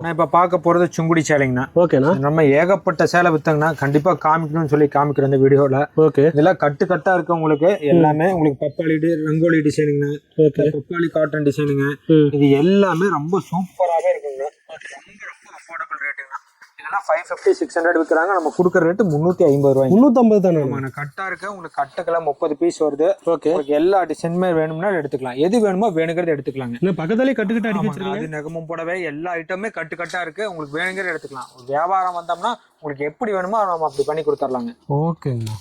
நான் இப்போ பார்க்க போகிறது சுங்குடி சேலைங்கண்ணா. ஓகேண்ணா. நம்ம ஏகப்பட்ட சேலை விற்றங்கண்ணா. கண்டிப்பாக காமிக்கணும்னு சொல்லி காமிக்கிறேன் இந்த வீடியோவில். ஓகே. இதெல்லாம் கட்டாக இருக்கு உங்களுக்கு. எல்லாமே உங்களுக்கு பப்பாளி ரங்கோலி டிசைனுங்கண்ணா. ஓகே. பப்பாளி காட்டன் டிசைனுங்க. இது எல்லாமே ரொம்ப சூப்பராகவே இருக்குங்க. ரொம்ப ரொம்ப அஃபோர்டபுள் ரேட்டுங்கண்ணா. இதெல்லாம் 550, 600 விற்கிறாங்க. நம்ம கொடுக்குற ரேட்டு 350 ரூபாய். 350 தானே? ஆமாம். கட்டா இருக்கு. உங்களுக்கு கட்டுக்கெல்லாம் 30 பீஸ் வருது. ஓகே. உங்களுக்கு எல்லா டிசைனுமே வேணும்னா எடுத்துக்கலாம். எது வேணுமோ வேணுங்கிறது எடுத்துக்கலாங்க. இன்னும் பக்கத்துலேயே கட்டுக்கிட்டு அடிக்க வச்சிருக்காங்க. அது நெகமும் போடவே எல்லா ஐட்டமே கட்டா இருக்கு. உங்களுக்கு வேணுங்கிறது எடுத்துக்கலாம். வியாபாரம் வந்தோம்னா உங்களுக்கு எப்படி வேணுமோ நம்ம அப்படி பண்ணி கொடுத்துர்லாங்க. ஓகேங்கண்ணா.